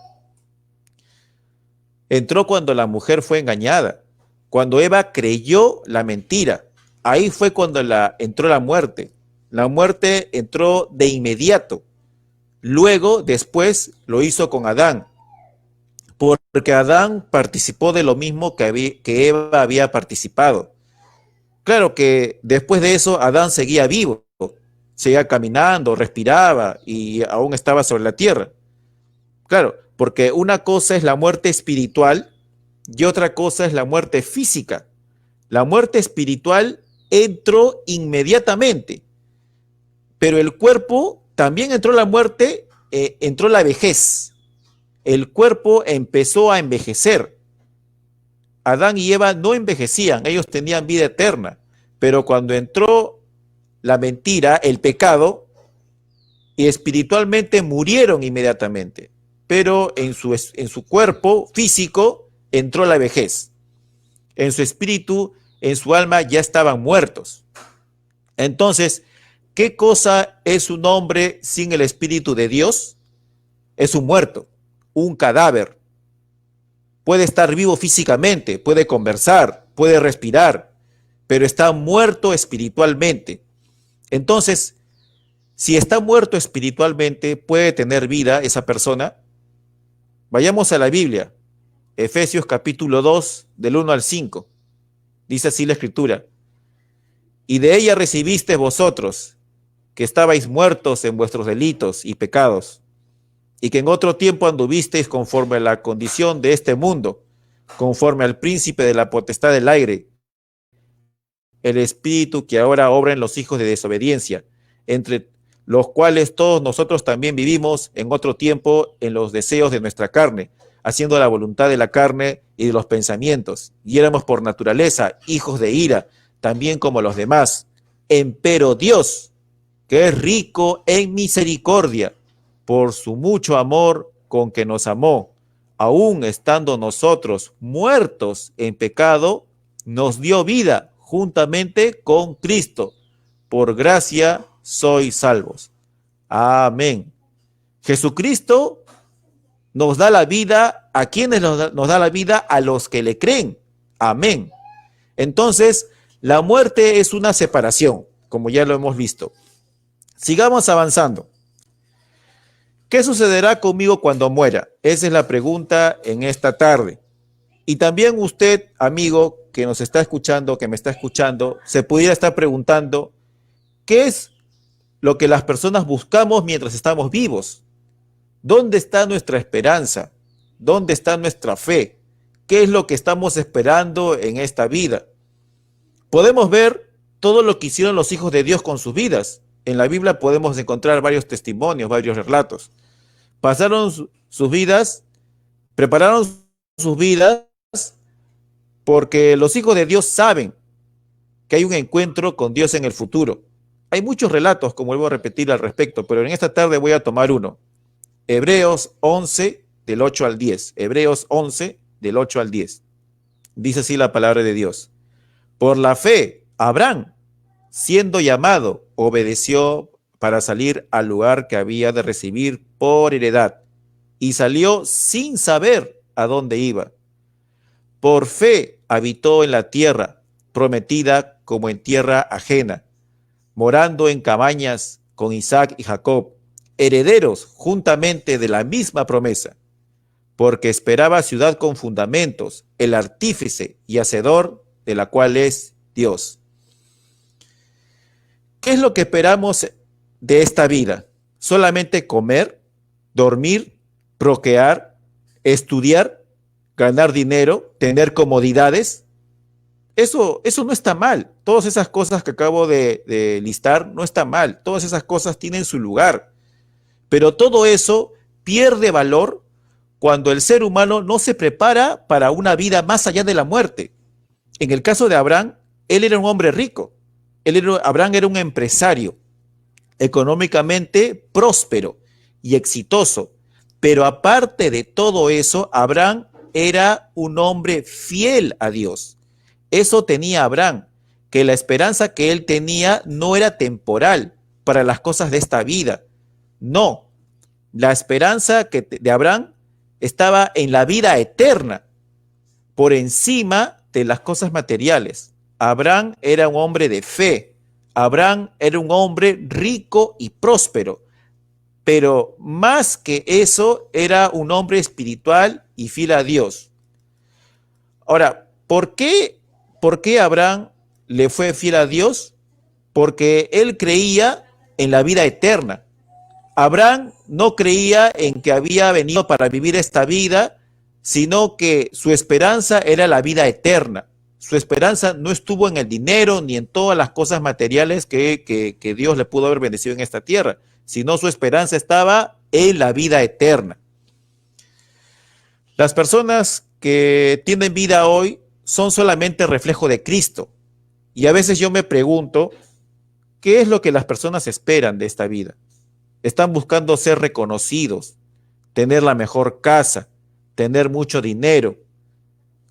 Entró cuando la mujer fue engañada. Cuando Eva creyó la mentira. Ahí fue cuando entró la muerte. La muerte entró de inmediato. Luego, después, lo hizo con Adán. Porque Adán participó de lo mismo que Eva había participado. Claro que después de eso Adán seguía vivo, seguía caminando, respiraba y aún estaba sobre la tierra. Claro, porque una cosa es la muerte espiritual y otra cosa es la muerte física. La muerte espiritual entró inmediatamente, pero el cuerpo también entró la muerte, entró la vejez. El cuerpo empezó a envejecer. Adán y Eva no envejecían, ellos tenían vida eterna, pero cuando entró la mentira, el pecado, y espiritualmente murieron inmediatamente, pero en su cuerpo físico entró la vejez. En su espíritu, en su alma ya estaban muertos. Entonces, ¿qué cosa es un hombre sin el espíritu de Dios? Es un muerto, un cadáver. Puede estar vivo físicamente, puede conversar, puede respirar, pero está muerto espiritualmente. Entonces, si está muerto espiritualmente, ¿puede tener vida esa persona? Vayamos a la Biblia, Efesios capítulo 2, del 1 al 5. Dice así la Escritura. Y de ella recibisteis vosotros, que estabais muertos en vuestros delitos y pecados, y que en otro tiempo anduvisteis conforme a la condición de este mundo, conforme al príncipe de la potestad del aire, el espíritu que ahora obra en los hijos de desobediencia, entre los cuales todos nosotros también vivimos en otro tiempo en los deseos de nuestra carne, haciendo la voluntad de la carne y de los pensamientos, y éramos por naturaleza hijos de ira, también como los demás. Empero Dios, que es rico en misericordia, por su mucho amor con que nos amó, aun estando nosotros muertos en pecado, nos dio vida juntamente con Cristo. Por gracia sois salvos. Amén. Jesucristo nos da la vida. ¿A quienes nos da la vida? A los que le creen. Amén. Entonces, la muerte es una separación, como ya lo hemos visto. Sigamos avanzando. ¿Qué sucederá conmigo cuando muera? Esa es la pregunta en esta tarde. Y también usted, amigo, que nos está escuchando, que me está escuchando, se pudiera estar preguntando, ¿qué es lo que las personas buscamos mientras estamos vivos? ¿Dónde está nuestra esperanza? ¿Dónde está nuestra fe? ¿Qué es lo que estamos esperando en esta vida? Podemos ver todo lo que hicieron los hijos de Dios con sus vidas. En la Biblia podemos encontrar varios testimonios, varios relatos. Pasaron sus vidas, prepararon sus vidas, porque los hijos de Dios saben que hay un encuentro con Dios en el futuro. Hay muchos relatos, como vuelvo a repetir al respecto, pero en esta tarde voy a tomar uno. Hebreos 11, del 8 al 10. Hebreos 11, del 8 al 10. Dice así la palabra de Dios. Por la fe, Abraham, siendo llamado, obedeció para salir al lugar que había de recibir por heredad, y salió sin saber a dónde iba. Por fe habitó en la tierra prometida como en tierra ajena, morando en cabañas con Isaac y Jacob, herederos juntamente de la misma promesa, porque esperaba ciudad con fundamentos, el artífice y hacedor de la cual es Dios. ¿Qué es lo que esperamos de esta vida? ¿Solamente comer, dormir, procrear, estudiar, ganar dinero, tener comodidades? Eso no está mal. Todas esas cosas que acabo de listar no está mal. Todas esas cosas tienen su lugar. Pero todo eso pierde valor cuando el ser humano no se prepara para una vida más allá de la muerte. En el caso de Abraham, él era un hombre rico. Abraham era un empresario económicamente próspero y exitoso. Pero aparte de todo eso, Abraham era un hombre fiel a Dios. Eso tenía Abraham, que la esperanza que él tenía no era temporal para las cosas de esta vida. No, la esperanza de Abraham estaba en la vida eterna, por encima de las cosas materiales. Abraham era un hombre de fe. Abraham era un hombre rico y próspero. Pero más que eso, era un hombre espiritual y fiel a Dios. Ahora, ¿por qué Abraham le fue fiel a Dios? Porque él creía en la vida eterna. Abraham no creía en que había venido para vivir esta vida, sino que su esperanza era la vida eterna. Su esperanza no estuvo en el dinero ni en todas las cosas materiales que Dios le pudo haber bendecido en esta tierra, sino su esperanza estaba en la vida eterna. Las personas que tienen vida hoy son solamente reflejo de Cristo. Y a veces yo me pregunto, ¿qué es lo que las personas esperan de esta vida? Están buscando ser reconocidos, tener la mejor casa, tener mucho dinero,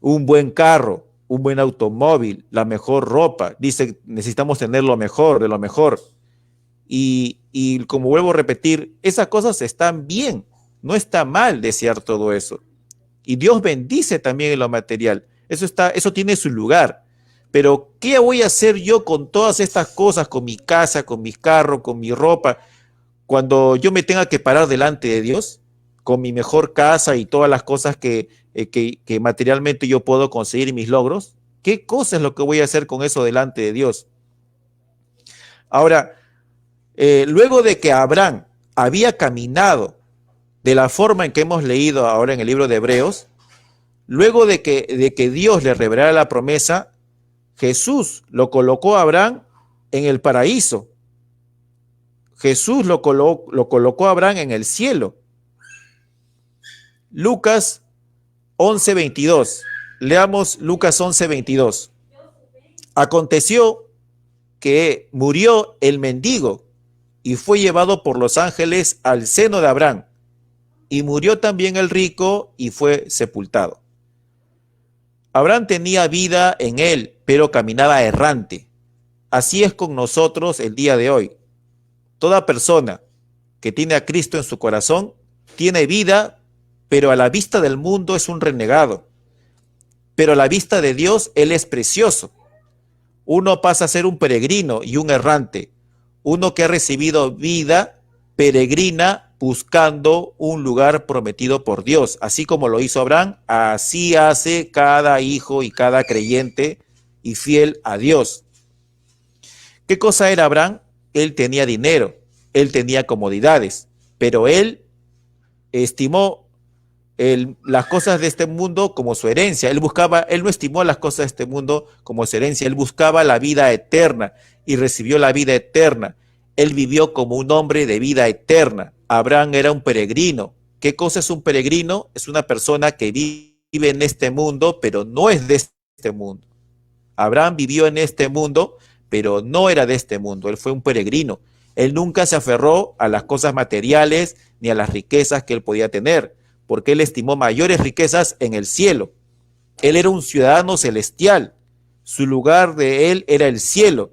un buen carro, un buen automóvil, la mejor ropa. Dice, necesitamos tener lo mejor, de lo mejor. Y como vuelvo a repetir, esas cosas están bien, no está mal desear todo eso. Y Dios bendice también en lo material. Eso tiene su lugar. Pero, ¿qué voy a hacer yo con todas estas cosas, con mi casa, con mi carro, con mi ropa, cuando yo me tenga que parar delante de Dios, con mi mejor casa y todas las cosas que materialmente yo puedo conseguir y mis logros? ¿Qué cosa es lo que voy a hacer con eso delante de Dios? Ahora, luego de que Abraham había caminado de la forma en que hemos leído ahora en el libro de Hebreos, luego de que Dios le revelara la promesa, Jesús lo colocó a Abraham en el paraíso. Jesús lo colocó a Abraham en el cielo. Lucas 11:22. Leamos Lucas 11:22. Aconteció que murió el mendigo y fue llevado por los ángeles al seno de Abraham. Y murió también el rico y fue sepultado. Abraham tenía vida en él, pero caminaba errante. Así es con nosotros el día de hoy. Toda persona que tiene a Cristo en su corazón tiene vida, pero a la vista del mundo es un renegado. Pero a la vista de Dios, Él es precioso. Uno pasa a ser un peregrino y un errante. Uno que ha recibido vida peregrina buscando un lugar prometido por Dios. Así como lo hizo Abraham, así hace cada hijo y cada creyente y fiel a Dios. ¿Qué cosa era Abraham? Él tenía dinero, él tenía comodidades, pero él estimó las cosas de este mundo como su herencia. Él no estimó las cosas de este mundo como su herencia, él buscaba la vida eterna y recibió la vida eterna. Él vivió como un hombre de vida eterna. Abraham era un peregrino. ¿Qué cosa es un peregrino? Es una persona que vive en este mundo, pero no es de este mundo. Abraham vivió en este mundo, pero no era de este mundo. Él fue un peregrino. Él nunca se aferró a las cosas materiales ni a las riquezas que él podía tener, porque él estimó mayores riquezas en el cielo. Él era un ciudadano celestial. Su lugar de él era el cielo.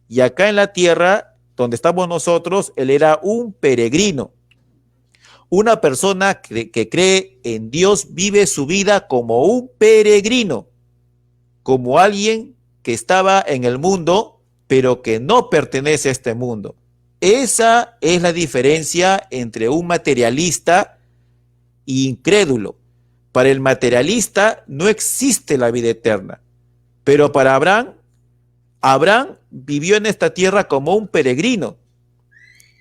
Y acá en la tierra, donde estamos nosotros, él era un peregrino. Una persona que cree en Dios vive su vida como un peregrino, como alguien que estaba en el mundo, pero que no pertenece a este mundo. Esa es la diferencia entre un materialista e incrédulo. Para el materialista no existe la vida eterna, pero para Abraham vivió en esta tierra como un peregrino.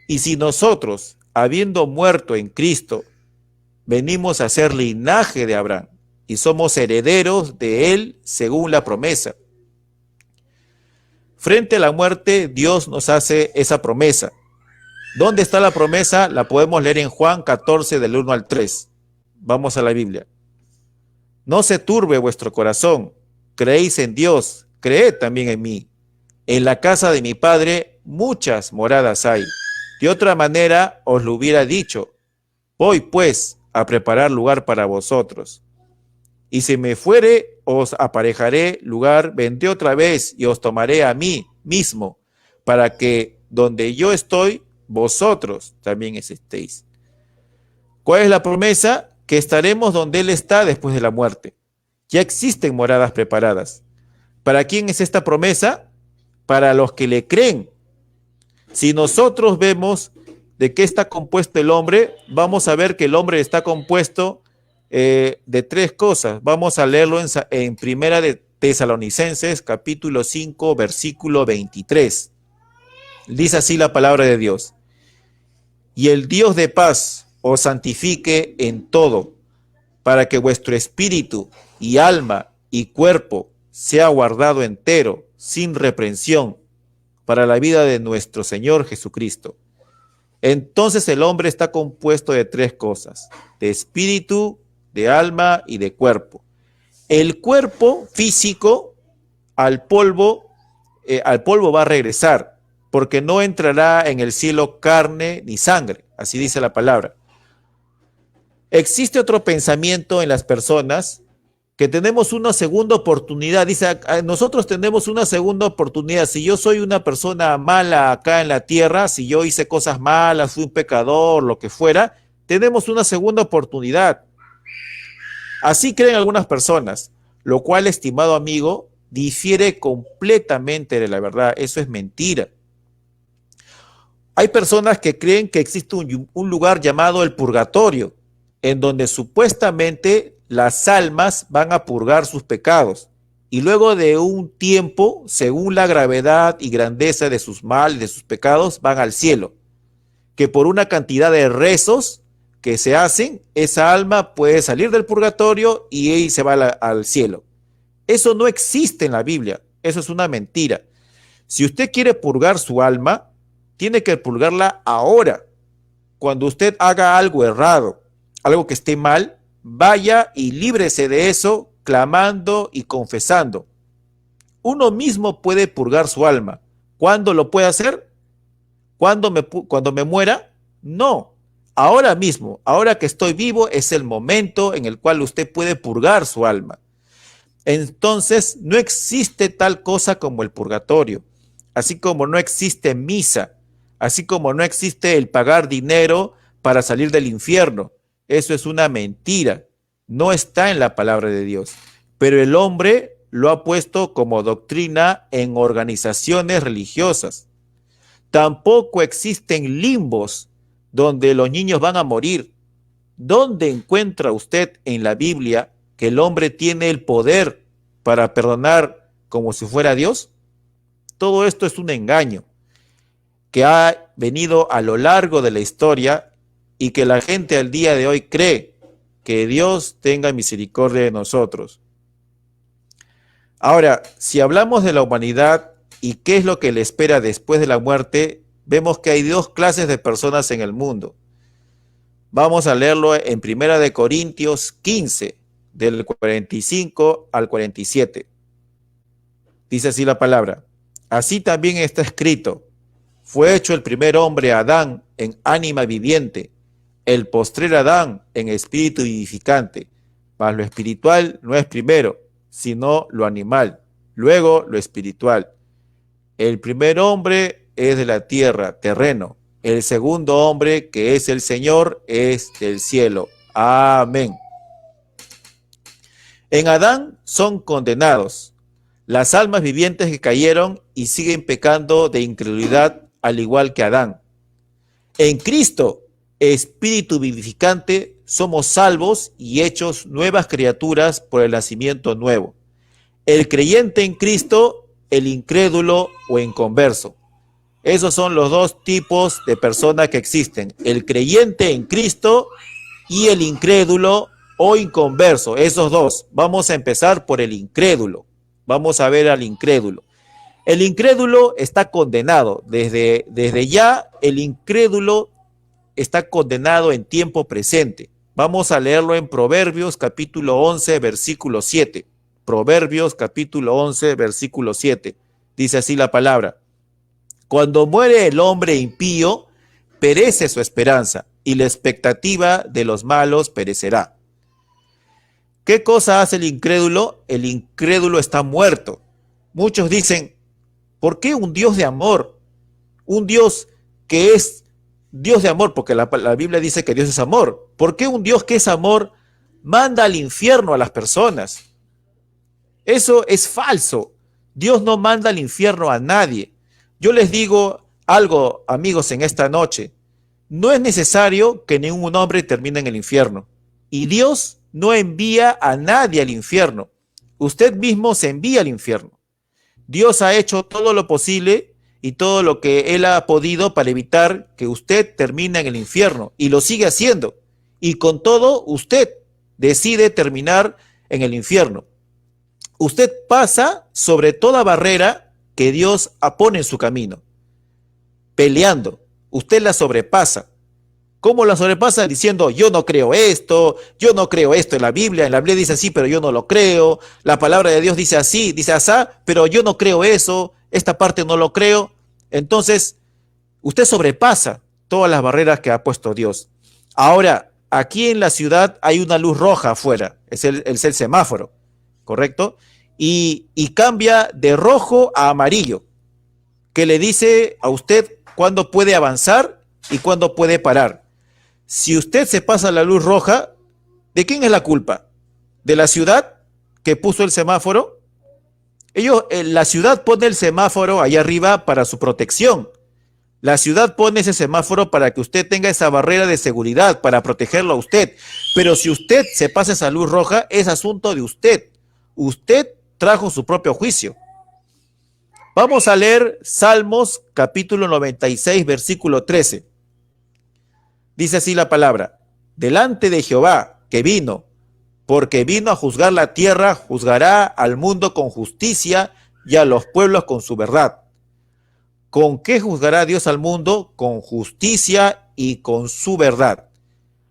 Y si nosotros, habiendo muerto en Cristo, venimos a ser linaje de Abraham y somos herederos de él según la promesa. Frente a la muerte, Dios nos hace esa promesa. ¿Dónde está la promesa? La podemos leer en Juan 14, del 1 al 3. Vamos a la Biblia. No se turbe vuestro corazón. Creéis en Dios, creed también en mí. En la casa de mi Padre muchas moradas hay. De otra manera os lo hubiera dicho. Voy pues a preparar lugar para vosotros. Y si me fuere, os aparejaré lugar, vendré otra vez y os tomaré a mí mismo, para que donde yo estoy, vosotros también estéis. ¿Cuál es la promesa? Que estaremos donde Él está después de la muerte. Ya existen moradas preparadas. ¿Para quién es esta promesa? Para los que le creen. Si nosotros vemos de qué está compuesto el hombre, vamos a ver que el hombre está compuesto de tres cosas. Vamos a leerlo en Primera de Tesalonicenses, capítulo 5, versículo 23. Dice así la palabra de Dios. Y el Dios de paz os santifique en todo, para que vuestro espíritu y alma y cuerpo sea guardado entero, sin reprensión, para la vida de nuestro Señor Jesucristo. Entonces el hombre está compuesto de tres cosas: de espíritu, de alma y de cuerpo. El cuerpo físico al polvo va a regresar, porque no entrará en el cielo carne ni sangre, así dice la palabra. Existe otro pensamiento en las personas, que tenemos una segunda oportunidad. Dice, nosotros tenemos una segunda oportunidad. Si yo soy una persona mala acá en la tierra, si yo hice cosas malas, fui un pecador, lo que fuera, tenemos una segunda oportunidad. Así creen algunas personas, lo cual, estimado amigo, difiere completamente de la verdad. Eso es mentira. Hay personas que creen que existe un lugar llamado el purgatorio, en donde supuestamente las almas van a purgar sus pecados y luego de un tiempo, según la gravedad y grandeza de sus males, de sus pecados, van al cielo, que por una cantidad de rezos que se hacen, esa alma puede salir del purgatorio y se va al cielo. Eso no existe en la Biblia, eso es una mentira. Si usted quiere purgar su alma, tiene que purgarla ahora. Cuando usted haga algo errado, algo que esté mal, vaya y líbrese de eso, clamando y confesando. Uno mismo puede purgar su alma. ¿Cuándo lo puede hacer? ¿Cuándo me muera? No. Ahora mismo, ahora que estoy vivo, es el momento en el cual usted puede purgar su alma. Entonces, no existe tal cosa como el purgatorio, así como no existe misa, así como no existe el pagar dinero para salir del infierno. Eso es una mentira, no está en la palabra de Dios. Pero el hombre lo ha puesto como doctrina en organizaciones religiosas. Tampoco existen limbos donde los niños van a morir. ¿Dónde encuentra usted en la Biblia que el hombre tiene el poder para perdonar como si fuera Dios? Todo esto es un engaño que ha venido a lo largo de la historia y que la gente al día de hoy cree. Que Dios tenga misericordia de nosotros. Ahora, si hablamos de la humanidad y qué es lo que le espera después de la muerte, vemos que hay dos clases de personas en el mundo. Vamos a leerlo en 1 Corintios 15, del 45 al 47. Dice así la palabra: así también está escrito, fue hecho el primer hombre Adán en ánima viviente, el postrer Adán en espíritu vivificante, mas lo espiritual no es primero, sino lo animal, luego lo espiritual. El primer hombre es de la tierra, terreno, El segundo hombre, que es el Señor, es del cielo. Amén. En Adán son condenados las almas vivientes que cayeron y siguen pecando de incredulidad, al igual que Adán. En Cristo, Espíritu vivificante, somos salvos y hechos nuevas criaturas por el nacimiento nuevo. El creyente en Cristo, el incrédulo o inconverso. Esos son los dos tipos de personas que existen. El creyente en Cristo y el incrédulo o inconverso. Esos dos. Vamos a empezar por el incrédulo. Vamos a ver al incrédulo. El incrédulo está condenado. Desde ya, el incrédulo está condenado en tiempo presente. Vamos a leerlo en Proverbios capítulo 11, versículo 7. Proverbios capítulo 11, versículo 7. Dice así la palabra. Cuando muere el hombre impío, perece su esperanza y la expectativa de los malos perecerá. ¿Qué cosa hace el incrédulo? El incrédulo está muerto. Muchos dicen, ¿por qué un Dios de amor? Un Dios que es Dios de amor, porque la Biblia dice que Dios es amor. ¿Por qué un Dios que es amor manda al infierno a las personas? Eso es falso. Dios no manda al infierno a nadie. Yo les digo algo, amigos, en esta noche. No es necesario que ningún hombre termine en el infierno. Y Dios no envía a nadie al infierno. Usted mismo se envía al infierno. Dios ha hecho todo lo posible y todo lo que Él ha podido para evitar que usted termine en el infierno. Y lo sigue haciendo. Y con todo, usted decide terminar en el infierno. Usted pasa sobre toda barrera que Dios pone en su camino, peleando. Usted la sobrepasa. ¿Cómo la sobrepasa? Diciendo, yo no creo esto en la Biblia dice así, pero yo no lo creo, la palabra de Dios dice así, dice asá, pero yo no creo eso, esta parte no lo creo. Entonces, usted sobrepasa todas las barreras que ha puesto Dios. Ahora, aquí en la ciudad hay una luz roja afuera, es el semáforo, ¿correcto? Y cambia de rojo a amarillo, que le dice a usted cuándo puede avanzar y cuándo puede parar. Si usted se pasa la luz roja, ¿de quién es la culpa? ¿De la ciudad que puso el semáforo? La ciudad pone el semáforo allá arriba para su protección. La ciudad pone ese semáforo para que usted tenga esa barrera de seguridad, para protegerlo a usted. Pero si usted se pasa esa luz roja, es asunto de usted. Usted trajo su propio juicio. Vamos a leer Salmos capítulo 96, versículo 13. Dice así la palabra: delante de Jehová que vino, porque vino a juzgar la tierra, juzgará al mundo con justicia y a los pueblos con su verdad. ¿Con qué juzgará Dios al mundo? Con justicia y con su verdad.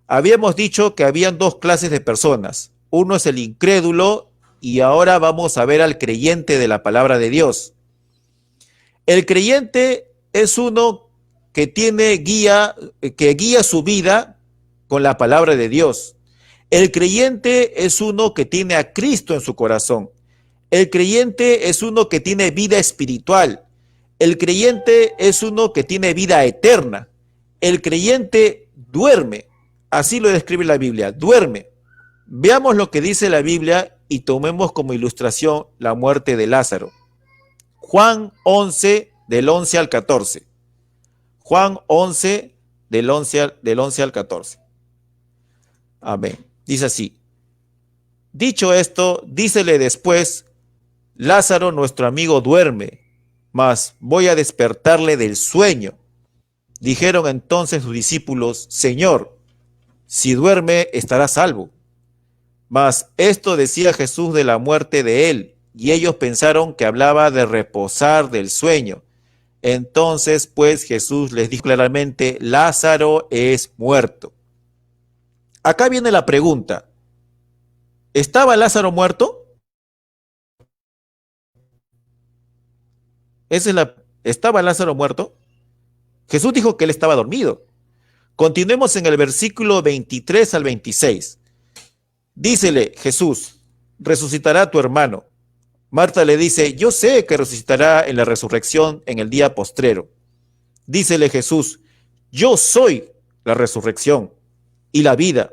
Habíamos dicho que habían dos clases de personas. Uno es el incrédulo y ahora vamos a ver al creyente de la palabra de Dios. El creyente es uno que guía su vida con la palabra de Dios. El creyente es uno que tiene a Cristo en su corazón. El creyente es uno que tiene vida espiritual. El creyente es uno que tiene vida eterna. El creyente duerme. Así lo describe la Biblia, duerme. Veamos lo que dice la Biblia y tomemos como ilustración la muerte de Lázaro. Juan 11, del 11 al 14. Juan 11, del 11 al 14. Amén. Dice así: dicho esto, dícele después, Lázaro, nuestro amigo, duerme, mas voy a despertarle del sueño. Dijeron entonces sus discípulos: Señor, si duerme, estará salvo. Mas esto decía Jesús de la muerte de él, y ellos pensaron que hablaba de reposar del sueño. Entonces, pues, Jesús les dijo claramente: Lázaro es muerto. Acá viene la pregunta: ¿estaba Lázaro muerto? ¿Estaba Lázaro muerto? Jesús dijo que él estaba dormido. Continuemos en el versículo 23 al 26. Dícele Jesús: resucitará tu hermano. Marta le dice: yo sé que resucitará en la resurrección en el día postrero. Dícele Jesús: Yo soy la resurrección y la vida.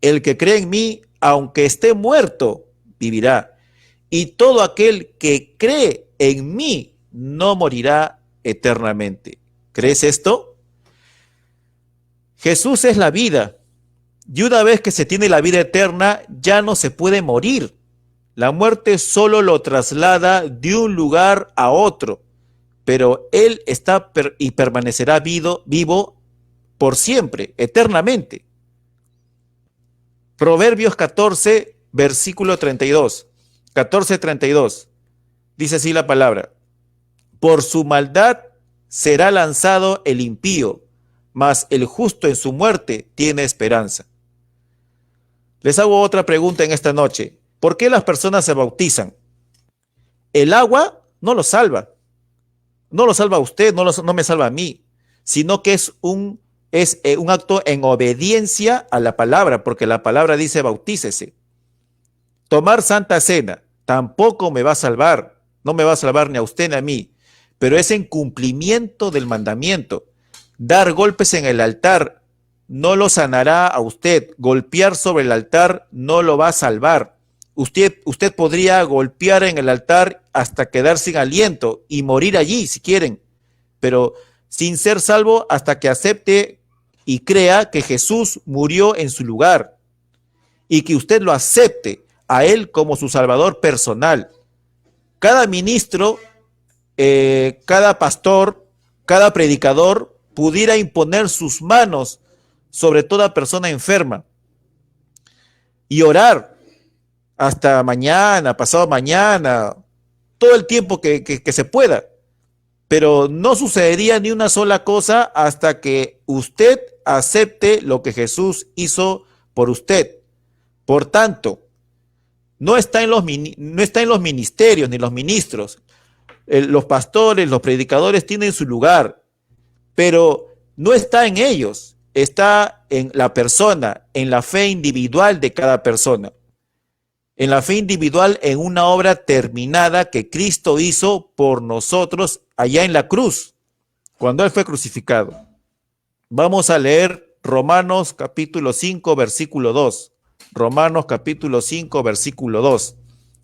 El que cree en mí, aunque esté muerto, vivirá. Y todo aquel que cree en mí no morirá eternamente. ¿Crees esto? Jesús es la vida. Y una vez que se tiene la vida eterna, ya no se puede morir. La muerte solo lo traslada de un lugar a otro, pero Él está y permanecerá vivo por siempre, eternamente. Proverbios 14, versículo 32. 14:32. Dice así la palabra: por su maldad será lanzado el impío, mas el justo en su muerte tiene esperanza. Les hago otra pregunta en esta noche. ¿Por qué las personas se bautizan? El agua no lo salva. No lo salva a usted, no me salva a mí, sino que es un acto en obediencia a la palabra, porque la palabra dice bautícese. Tomar Santa Cena tampoco me va a salvar, no me va a salvar ni a usted ni a mí, pero es en cumplimiento del mandamiento. Dar golpes en el altar no lo sanará a usted, golpear sobre el altar no lo va a salvar. Usted podría golpear en el altar hasta quedar sin aliento y morir allí si quieren, pero sin ser salvo hasta que acepte y crea que Jesús murió en su lugar y que usted lo acepte a Él como su Salvador personal. Cada ministro, cada pastor, cada predicador pudiera imponer sus manos sobre toda persona enferma y orar hasta mañana, pasado mañana, todo el tiempo que se pueda, pero no sucedería ni una sola cosa hasta que usted acepte lo que Jesús hizo por usted. Por tanto, no está en los ministerios ni los ministros. Los pastores, los predicadores tienen su lugar, pero no está en ellos, está en la persona, en la fe individual de cada persona. En la fe individual, en una obra terminada que Cristo hizo por nosotros allá en la cruz, cuando Él fue crucificado. Vamos a leer Romanos capítulo 5, versículo 2. Romanos capítulo 5, versículo 2.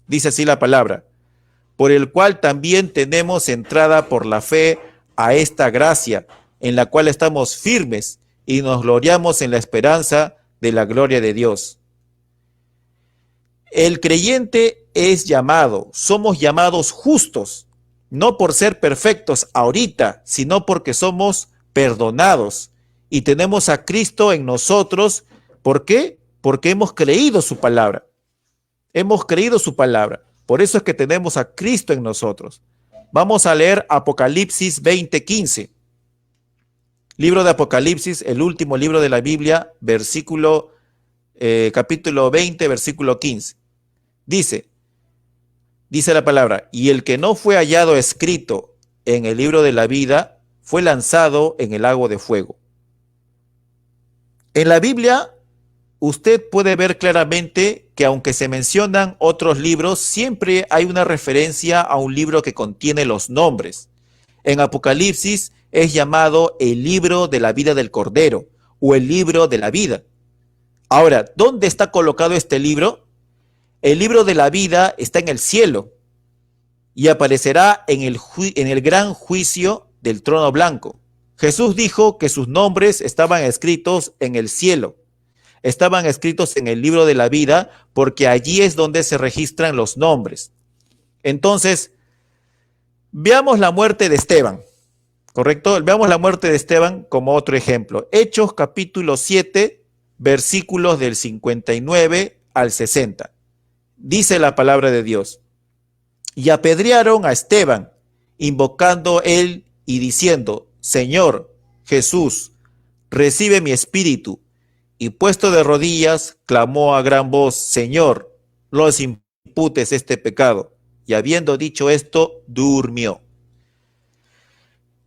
Dice así la palabra: por el cual también tenemos entrada por la fe a esta gracia, en la cual estamos firmes y nos gloriamos en la esperanza de la gloria de Dios. El creyente es llamado, somos llamados justos, no por ser perfectos ahorita, sino porque somos perdonados y tenemos a Cristo en nosotros. ¿Por qué? Porque hemos creído su palabra. Hemos creído su palabra. Por eso es que tenemos a Cristo en nosotros. Vamos a leer Apocalipsis 20:15. Libro de Apocalipsis, el último libro de la Biblia, capítulo 20, versículo 15. Dice la palabra: y el que no fue hallado escrito en el libro de la vida fue lanzado en el lago de fuego. En la Biblia, usted puede ver claramente que aunque se mencionan otros libros, siempre hay una referencia a un libro que contiene los nombres. En Apocalipsis es llamado el libro de la vida del Cordero o el libro de la vida. Ahora, ¿dónde está colocado este libro? El libro de la vida está en el cielo y aparecerá en el gran juicio del trono blanco. Jesús dijo que sus nombres estaban escritos en el cielo, estaban escritos en el libro de la vida, porque allí es donde se registran los nombres. Entonces, veamos la muerte de Esteban, ¿correcto? Veamos la muerte de Esteban como otro ejemplo. Hechos capítulo 7, versículos del 59 al 60. Dice la palabra de Dios: y apedrearon a Esteban, invocando él y diciendo: Señor Jesús, recibe mi espíritu. Y puesto de rodillas, clamó a gran voz: Señor, no les imputes este pecado. Y habiendo dicho esto, durmió.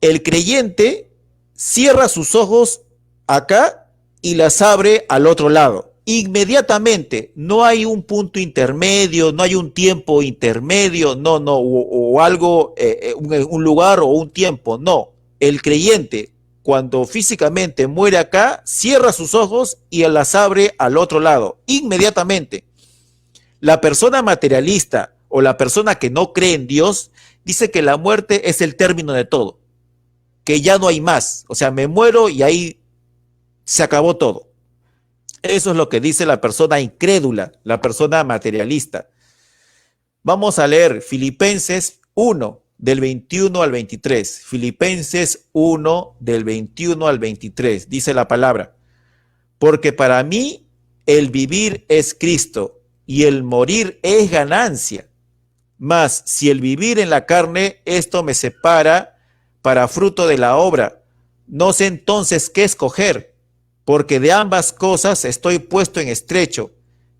El creyente cierra sus ojos acá y las abre al otro lado. Inmediatamente, no hay un punto intermedio, no hay un tiempo intermedio, o algo, un lugar o un tiempo, no. El creyente cuando físicamente muere acá, cierra sus ojos y las abre al otro lado, inmediatamente. La persona materialista o la persona que no cree en Dios dice que la muerte es el término de todo, que ya no hay más. O sea, me muero y ahí se acabó todo. Eso es lo que dice la persona incrédula, la persona materialista. Vamos a leer Filipenses 1, del 21 al 23. Filipenses 1, del 21 al 23. Dice la palabra: porque para mí el vivir es Cristo y el morir es ganancia. Mas si el vivir en la carne, esto me separa para fruto de la obra. No sé entonces qué escoger, porque de ambas cosas estoy puesto en estrecho,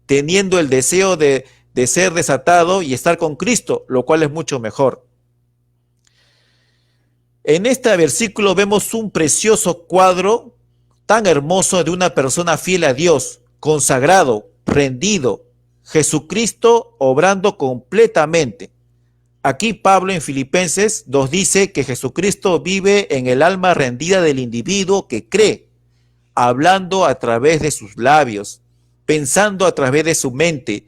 teniendo el deseo de ser desatado y estar con Cristo, lo cual es mucho mejor. En este versículo vemos un precioso cuadro tan hermoso de una persona fiel a Dios, consagrado, rendido, Jesucristo obrando completamente. Aquí Pablo en Filipenses nos dice que Jesucristo vive en el alma rendida del individuo que cree, hablando a través de sus labios, pensando a través de su mente,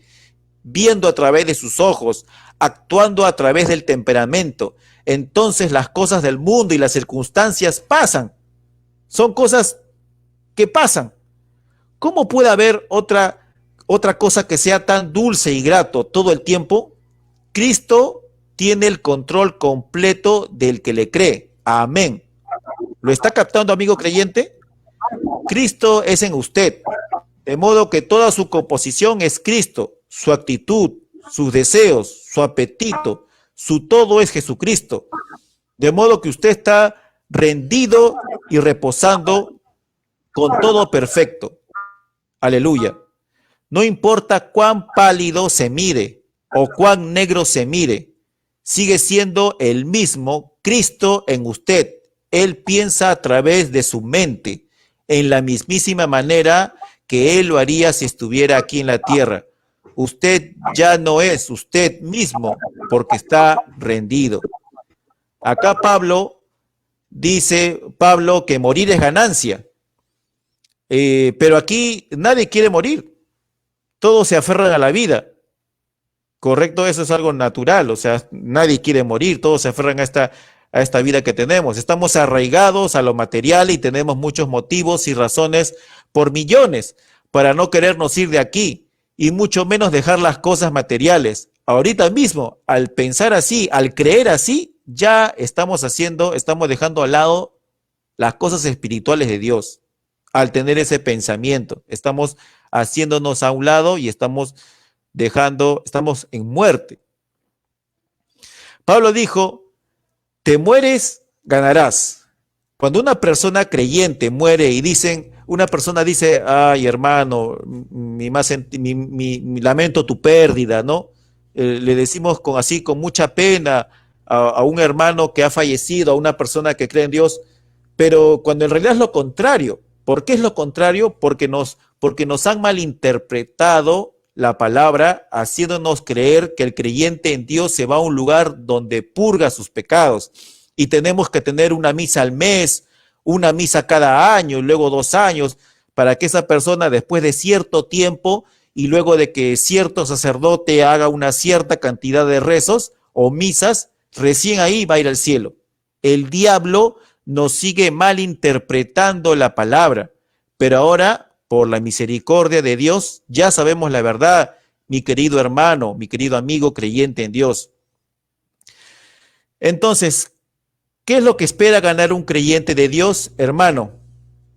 viendo a través de sus ojos, actuando a través del temperamento. Entonces las cosas del mundo y las circunstancias pasan. Son cosas que pasan. ¿Cómo puede haber otra cosa que sea tan dulce y grato todo el tiempo? Cristo tiene el control completo del que le cree. Amén. ¿Lo está captando, amigo creyente? Cristo es en usted, de modo que toda su composición es Cristo, su actitud, sus deseos, su apetito, su todo es Jesucristo, de modo que usted está rendido y reposando con todo perfecto. Aleluya. No importa cuán pálido se mire o cuán negro se mire, sigue siendo el mismo Cristo en usted. Él piensa a través de su mente, en la mismísima manera que Él lo haría si estuviera aquí en la tierra. Usted ya no es usted mismo porque está rendido. Acá dice Pablo que morir es ganancia. Pero aquí nadie quiere morir. Todos se aferran a la vida. Correcto, eso es algo natural. O sea, nadie quiere morir. Todos se aferran a esta vida que tenemos. Estamos arraigados a lo material y tenemos muchos motivos y razones por millones para no querernos ir de aquí y mucho menos dejar las cosas materiales. Ahorita mismo, al pensar así, al creer así, ya estamos dejando al lado las cosas espirituales de Dios. Al tener ese pensamiento, estamos haciéndonos a un lado y estamos en muerte. Pablo dijo: te mueres, ganarás. Cuando una persona creyente muere y una persona dice: ay, hermano, lamento tu pérdida, ¿no? Le decimos con mucha pena a un hermano que ha fallecido, a una persona que cree en Dios, pero cuando en realidad es lo contrario. ¿Por qué es lo contrario? Porque nos han malinterpretado la palabra, haciéndonos creer que el creyente en Dios se va a un lugar donde purga sus pecados y tenemos que tener una misa al mes, una misa cada año y luego 2 años para que esa persona, después de cierto tiempo y luego de que cierto sacerdote haga una cierta cantidad de rezos o misas, recién ahí va a ir al cielo. El diablo nos sigue malinterpretando la palabra, pero ahora, por la misericordia de Dios, ya sabemos la verdad, mi querido hermano, mi querido amigo creyente en Dios. Entonces, ¿qué es lo que espera ganar un creyente de Dios, hermano?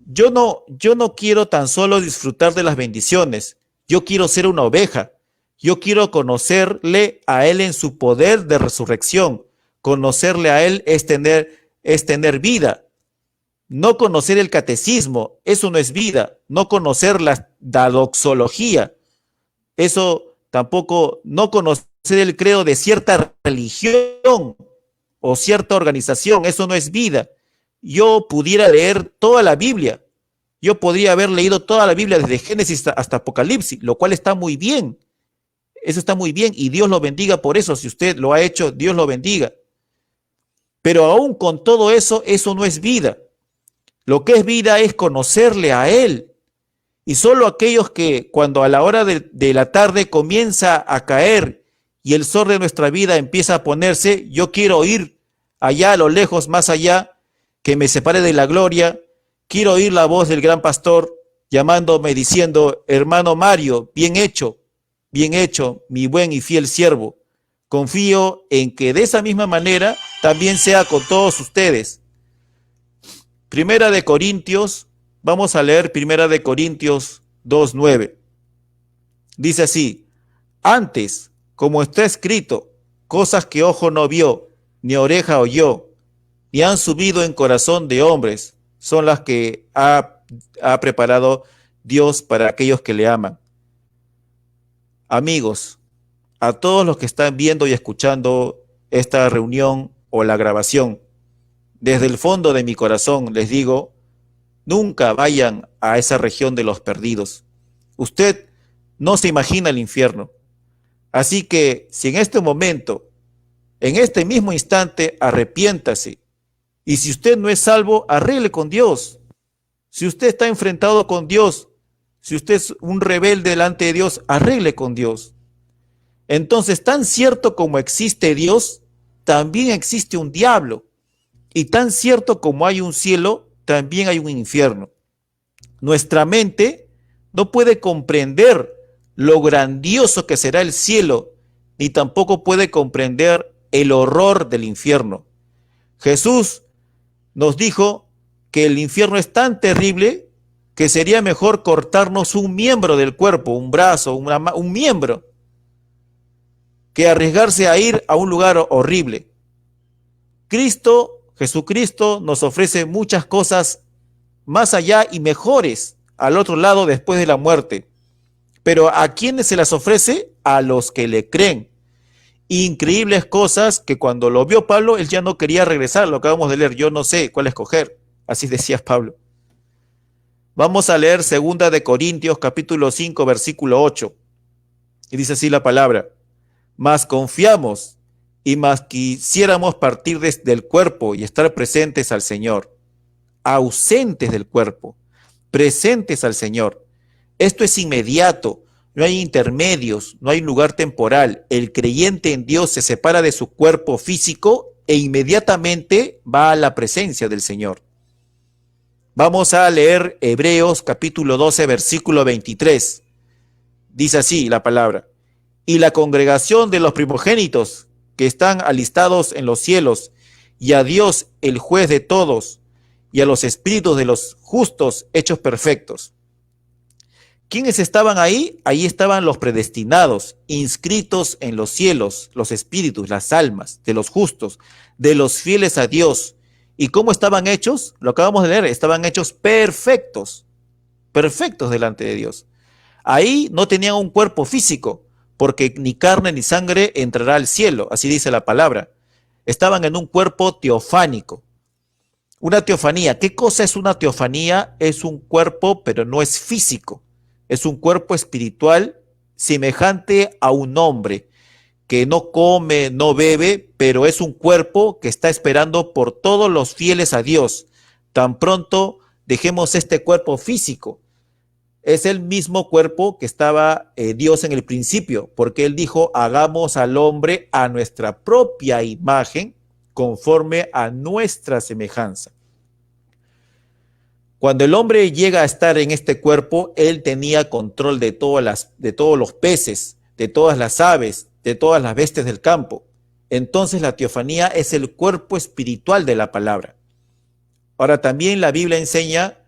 Yo no quiero tan solo disfrutar de las bendiciones, yo quiero ser una oveja, yo quiero conocerle a Él en su poder de resurrección. Conocerle a Él es tener vida. No conocer el catecismo, eso no es vida. No conocer la doxología, eso tampoco. No conocer el credo de cierta religión o cierta organización, eso no es vida. Yo pudiera leer toda la Biblia, yo podría haber leído toda la Biblia desde Génesis hasta Apocalipsis, lo cual está muy bien. Eso está muy bien y Dios lo bendiga por eso. Si usted lo ha hecho, Dios lo bendiga. Pero aún con todo eso, eso no es vida. Lo que es vida es conocerle a Él. Y solo aquellos que cuando a la hora de la tarde comienza a caer y el sol de nuestra vida empieza a ponerse, yo quiero ir allá a lo lejos, más allá, que me separe de la gloria, quiero oír la voz del gran pastor llamándome diciendo, hermano Mario, bien hecho, mi buen y fiel siervo. Confío en que de esa misma manera también sea con todos ustedes. Primera de Corintios, vamos a leer Primera de Corintios 2:9. Dice así, antes, como está escrito, cosas que ojo no vio, ni oreja oyó, ni han subido en corazón de hombres, son las que ha preparado Dios para aquellos que le aman. Amigos, a todos los que están viendo y escuchando esta reunión o la grabación, desde el fondo de mi corazón les digo, nunca vayan a esa región de los perdidos. Usted no se imagina el infierno. Así que si en este momento, en este mismo instante, arrepiéntase. Y si usted no es salvo, arregle con Dios. Si usted está enfrentado con Dios, si usted es un rebelde delante de Dios, arregle con Dios. Entonces, tan cierto como existe Dios, también existe un diablo. Y tan cierto como hay un cielo, también hay un infierno. Nuestra mente no puede comprender lo grandioso que será el cielo, ni tampoco puede comprender el horror del infierno. Jesús nos dijo que el infierno es tan terrible que sería mejor cortarnos un miembro del cuerpo, un brazo, un miembro, que arriesgarse a ir a un lugar horrible. Jesucristo nos ofrece muchas cosas más allá y mejores al otro lado después de la muerte. Pero ¿a quiénes se las ofrece? A los que le creen. Increíbles cosas que cuando lo vio Pablo, él ya no quería regresar, lo acabamos de leer, yo no sé cuál escoger, así decía Pablo. Vamos a leer 2 de Corintios capítulo 5 versículo 8, y dice así la palabra, mas confiamos y más quisiéramos partir del cuerpo y estar presentes al Señor, ausentes del cuerpo, presentes al Señor. Esto es inmediato, no hay intermedios, no hay lugar temporal. El creyente en Dios se separa de su cuerpo físico e inmediatamente va a la presencia del Señor. Vamos a leer Hebreos capítulo 12, versículo 23. Dice así la palabra, y la congregación de los primogénitos que están alistados en los cielos, y a Dios el juez de todos, y a los espíritus de los justos hechos perfectos. ¿Quiénes estaban ahí? Ahí estaban los predestinados, inscritos en los cielos, los espíritus, las almas de los justos, de los fieles a Dios. ¿Y cómo estaban hechos? Lo acabamos de leer, estaban hechos perfectos, perfectos delante de Dios. Ahí no tenían un cuerpo físico, porque ni carne ni sangre entrará al cielo, así dice la palabra. Estaban en un cuerpo teofánico. Una teofanía, ¿qué cosa es una teofanía? Es un cuerpo, pero no es físico. Es un cuerpo espiritual semejante a un hombre que no come, no bebe, pero es un cuerpo que está esperando por todos los fieles a Dios. Tan pronto dejemos este cuerpo físico. Es el mismo cuerpo que estaba Dios en el principio, porque Él dijo, hagamos al hombre a nuestra propia imagen, conforme a nuestra semejanza. Cuando el hombre llega a estar en este cuerpo, él tenía control de todos los peces, de todas las aves, de todas las bestias del campo. Entonces la teofanía es el cuerpo espiritual de la palabra. Ahora también la Biblia enseña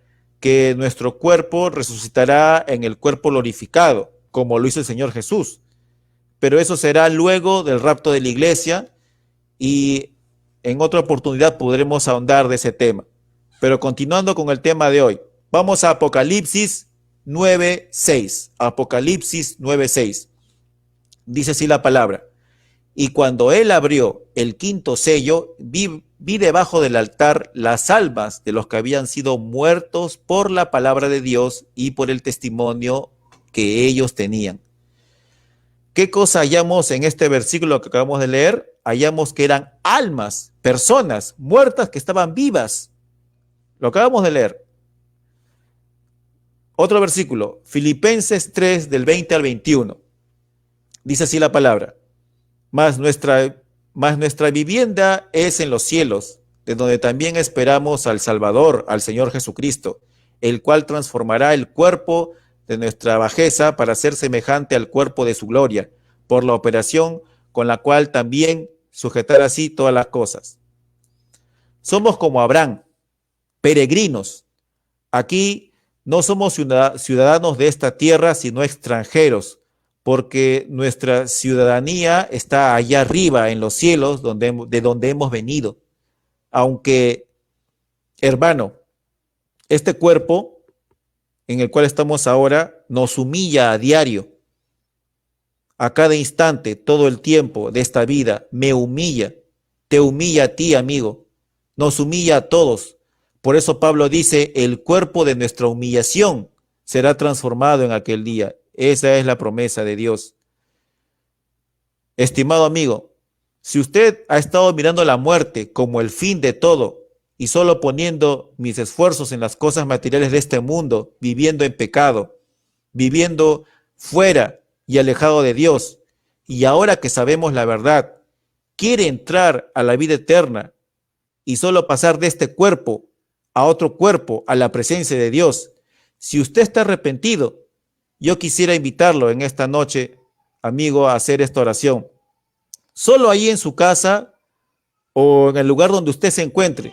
que nuestro cuerpo resucitará en el cuerpo glorificado, como lo hizo el Señor Jesús. Pero eso será luego del rapto de la iglesia y en otra oportunidad podremos ahondar de ese tema. Pero continuando con el tema de hoy, vamos a Apocalipsis 9:6. Apocalipsis 9:6. Dice así la palabra. Y cuando él abrió el quinto sello, vi debajo del altar las almas de los que habían sido muertos por la palabra de Dios y por el testimonio que ellos tenían. ¿Qué cosa hallamos en este versículo que acabamos de leer? Hallamos que eran almas, personas muertas que estaban vivas. Lo acabamos de leer. Otro versículo, Filipenses 3, del 20 al 21. Dice así la palabra: Mas nuestra vivienda es en los cielos, de donde también esperamos al Salvador, al Señor Jesucristo, el cual transformará el cuerpo de nuestra bajeza para ser semejante al cuerpo de su gloria, por la operación con la cual también sujetar así todas las cosas. Somos como Abraham, peregrinos. Aquí no somos ciudadanos de esta tierra, sino extranjeros, porque nuestra ciudadanía está allá arriba, en los cielos, de donde hemos venido. Aunque, hermano, este cuerpo en el cual estamos ahora nos humilla a diario, a cada instante, todo el tiempo de esta vida, me humilla, te humilla a ti, amigo, nos humilla a todos. Por eso Pablo dice, el cuerpo de nuestra humillación será transformado en aquel día. Esa es la promesa de Dios. Estimado amigo, si usted ha estado mirando la muerte como el fin de todo y solo poniendo mis esfuerzos en las cosas materiales de este mundo, viviendo en pecado, viviendo fuera y alejado de Dios, y ahora que sabemos la verdad, quiere entrar a la vida eterna y solo pasar de este cuerpo a otro cuerpo, a la presencia de Dios. Si usted está arrepentido, yo quisiera invitarlo en esta noche, amigo, a hacer esta oración. Solo ahí en su casa o en el lugar donde usted se encuentre,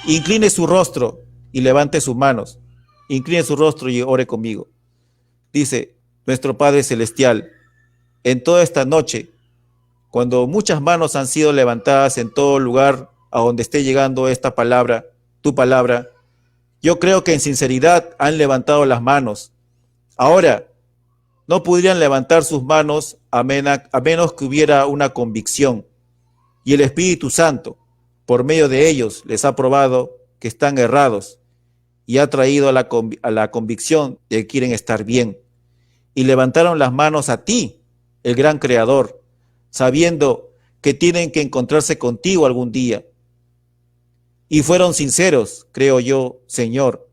incline su rostro y levante sus manos. Incline su rostro y ore conmigo. Dice, nuestro Padre Celestial, en toda esta noche, cuando muchas manos han sido levantadas en todo lugar a donde esté llegando esta palabra, tu palabra, yo creo que en sinceridad han levantado las manos. Ahora, no podrían levantar sus manos a menos que hubiera una convicción. Y el Espíritu Santo, por medio de ellos, les ha probado que están errados y ha traído a la convicción de que quieren estar bien. Y levantaron las manos a ti, el gran Creador, sabiendo que tienen que encontrarse contigo algún día. Y fueron sinceros, creo yo, Señor,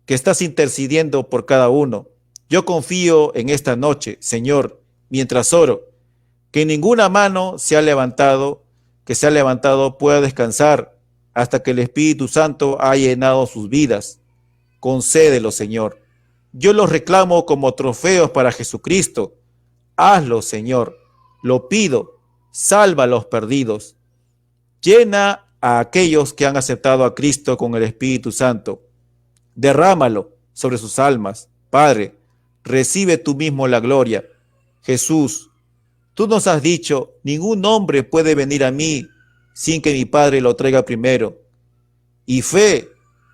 que estás intercediendo por cada uno. Yo confío en esta noche, Señor, mientras oro, que ninguna mano que se ha levantado pueda descansar hasta que el Espíritu Santo haya llenado sus vidas. Concédelo, Señor. Yo los reclamo como trofeos para Jesucristo. Hazlo, Señor. Lo pido. Salva a los perdidos. Llena a aquellos que han aceptado a Cristo con el Espíritu Santo. Derrámalo sobre sus almas. Padre, recibe tú mismo la gloria. Jesús, tú nos has dicho, ningún hombre puede venir a mí sin que mi Padre lo traiga primero. Y fe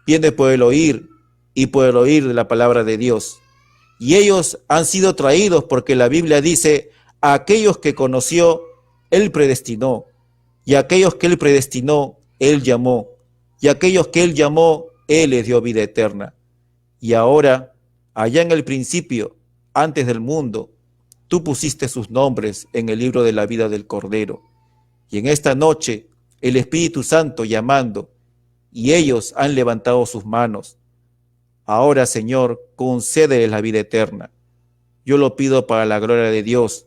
viene por el oír, y por el oír de la palabra de Dios. Y ellos han sido traídos porque la Biblia dice, a aquellos que conoció, Él predestinó. Y a aquellos que Él predestinó, Él llamó. Y a aquellos que Él llamó, Él les dio vida eterna. Y ahora, allá en el principio, antes del mundo, tú pusiste sus nombres en el libro de la vida del Cordero. Y en esta noche, el Espíritu Santo llamando, y ellos han levantado sus manos. Ahora, Señor, concédeles la vida eterna. Yo lo pido para la gloria de Dios,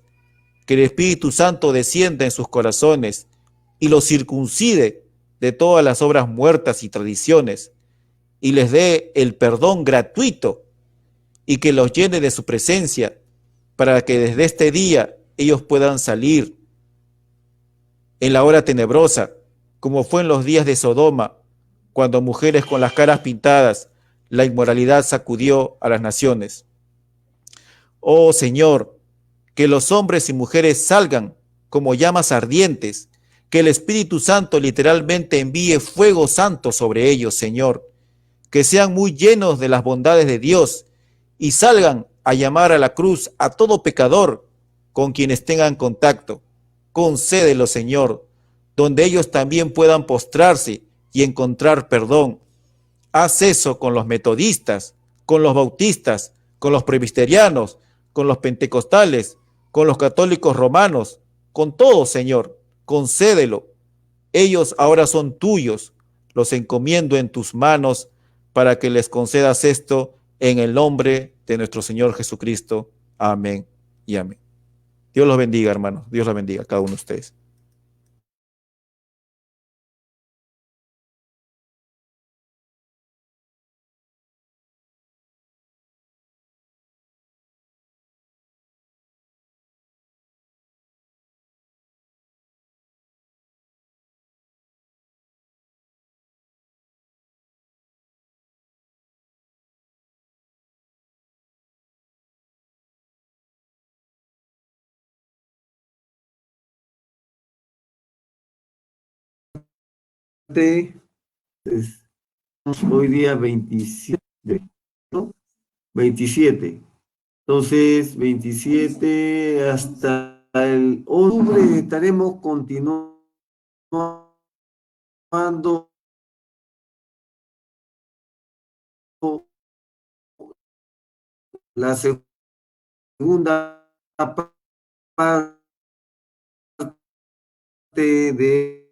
que el Espíritu Santo descienda en sus corazones y los circuncide de todas las obras muertas y tradiciones, y les dé el perdón gratuito, y que los llene de su presencia, para que desde este día ellos puedan salir en la hora tenebrosa, como fue en los días de Sodoma, cuando mujeres con las caras pintadas, la inmoralidad sacudió a las naciones. Oh Señor, que los hombres y mujeres salgan como llamas ardientes, que el Espíritu Santo literalmente envíe fuego santo sobre ellos, Señor, que sean muy llenos de las bondades de Dios y salgan a llamar a la cruz a todo pecador con quienes tengan contacto. Concédelo, Señor, donde ellos también puedan postrarse y encontrar perdón. Haz eso con los metodistas, con los bautistas, con los presbiterianos, con los pentecostales, con los católicos romanos, con todos, Señor. Concédelo. Ellos ahora son tuyos. los encomiendo en tus manos para que les concedas esto en el nombre de nuestro Señor Jesucristo. Amén y amén. Dios los bendiga, hermanos. Dios los bendiga a cada uno de ustedes. Hoy día 27, ¿no? 27. Entonces, 27 hasta el octubre estaremos continuando la segunda parte de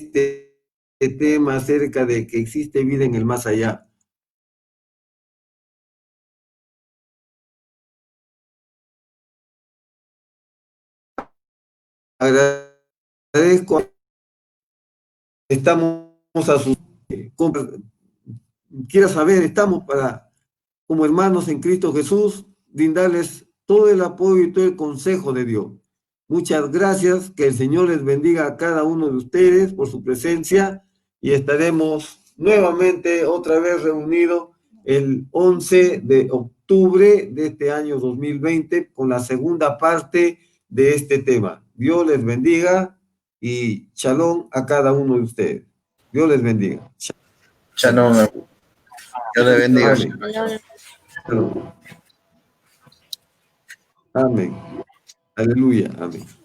este tema acerca de que existe vida en el más allá. Agradezco, estamos a su... Quiera saber, estamos para, como hermanos en Cristo Jesús, brindarles todo el apoyo y todo el consejo de Dios. Muchas gracias, que el Señor les bendiga a cada uno de ustedes por su presencia y estaremos nuevamente otra vez reunidos el 11 de octubre de este año 2020 con la segunda parte de este tema. Dios les bendiga y shalom a cada uno de ustedes. Dios les bendiga. Shalom. Dios le bendiga. Amén. Shalom. Amén. Aleluya. Amén.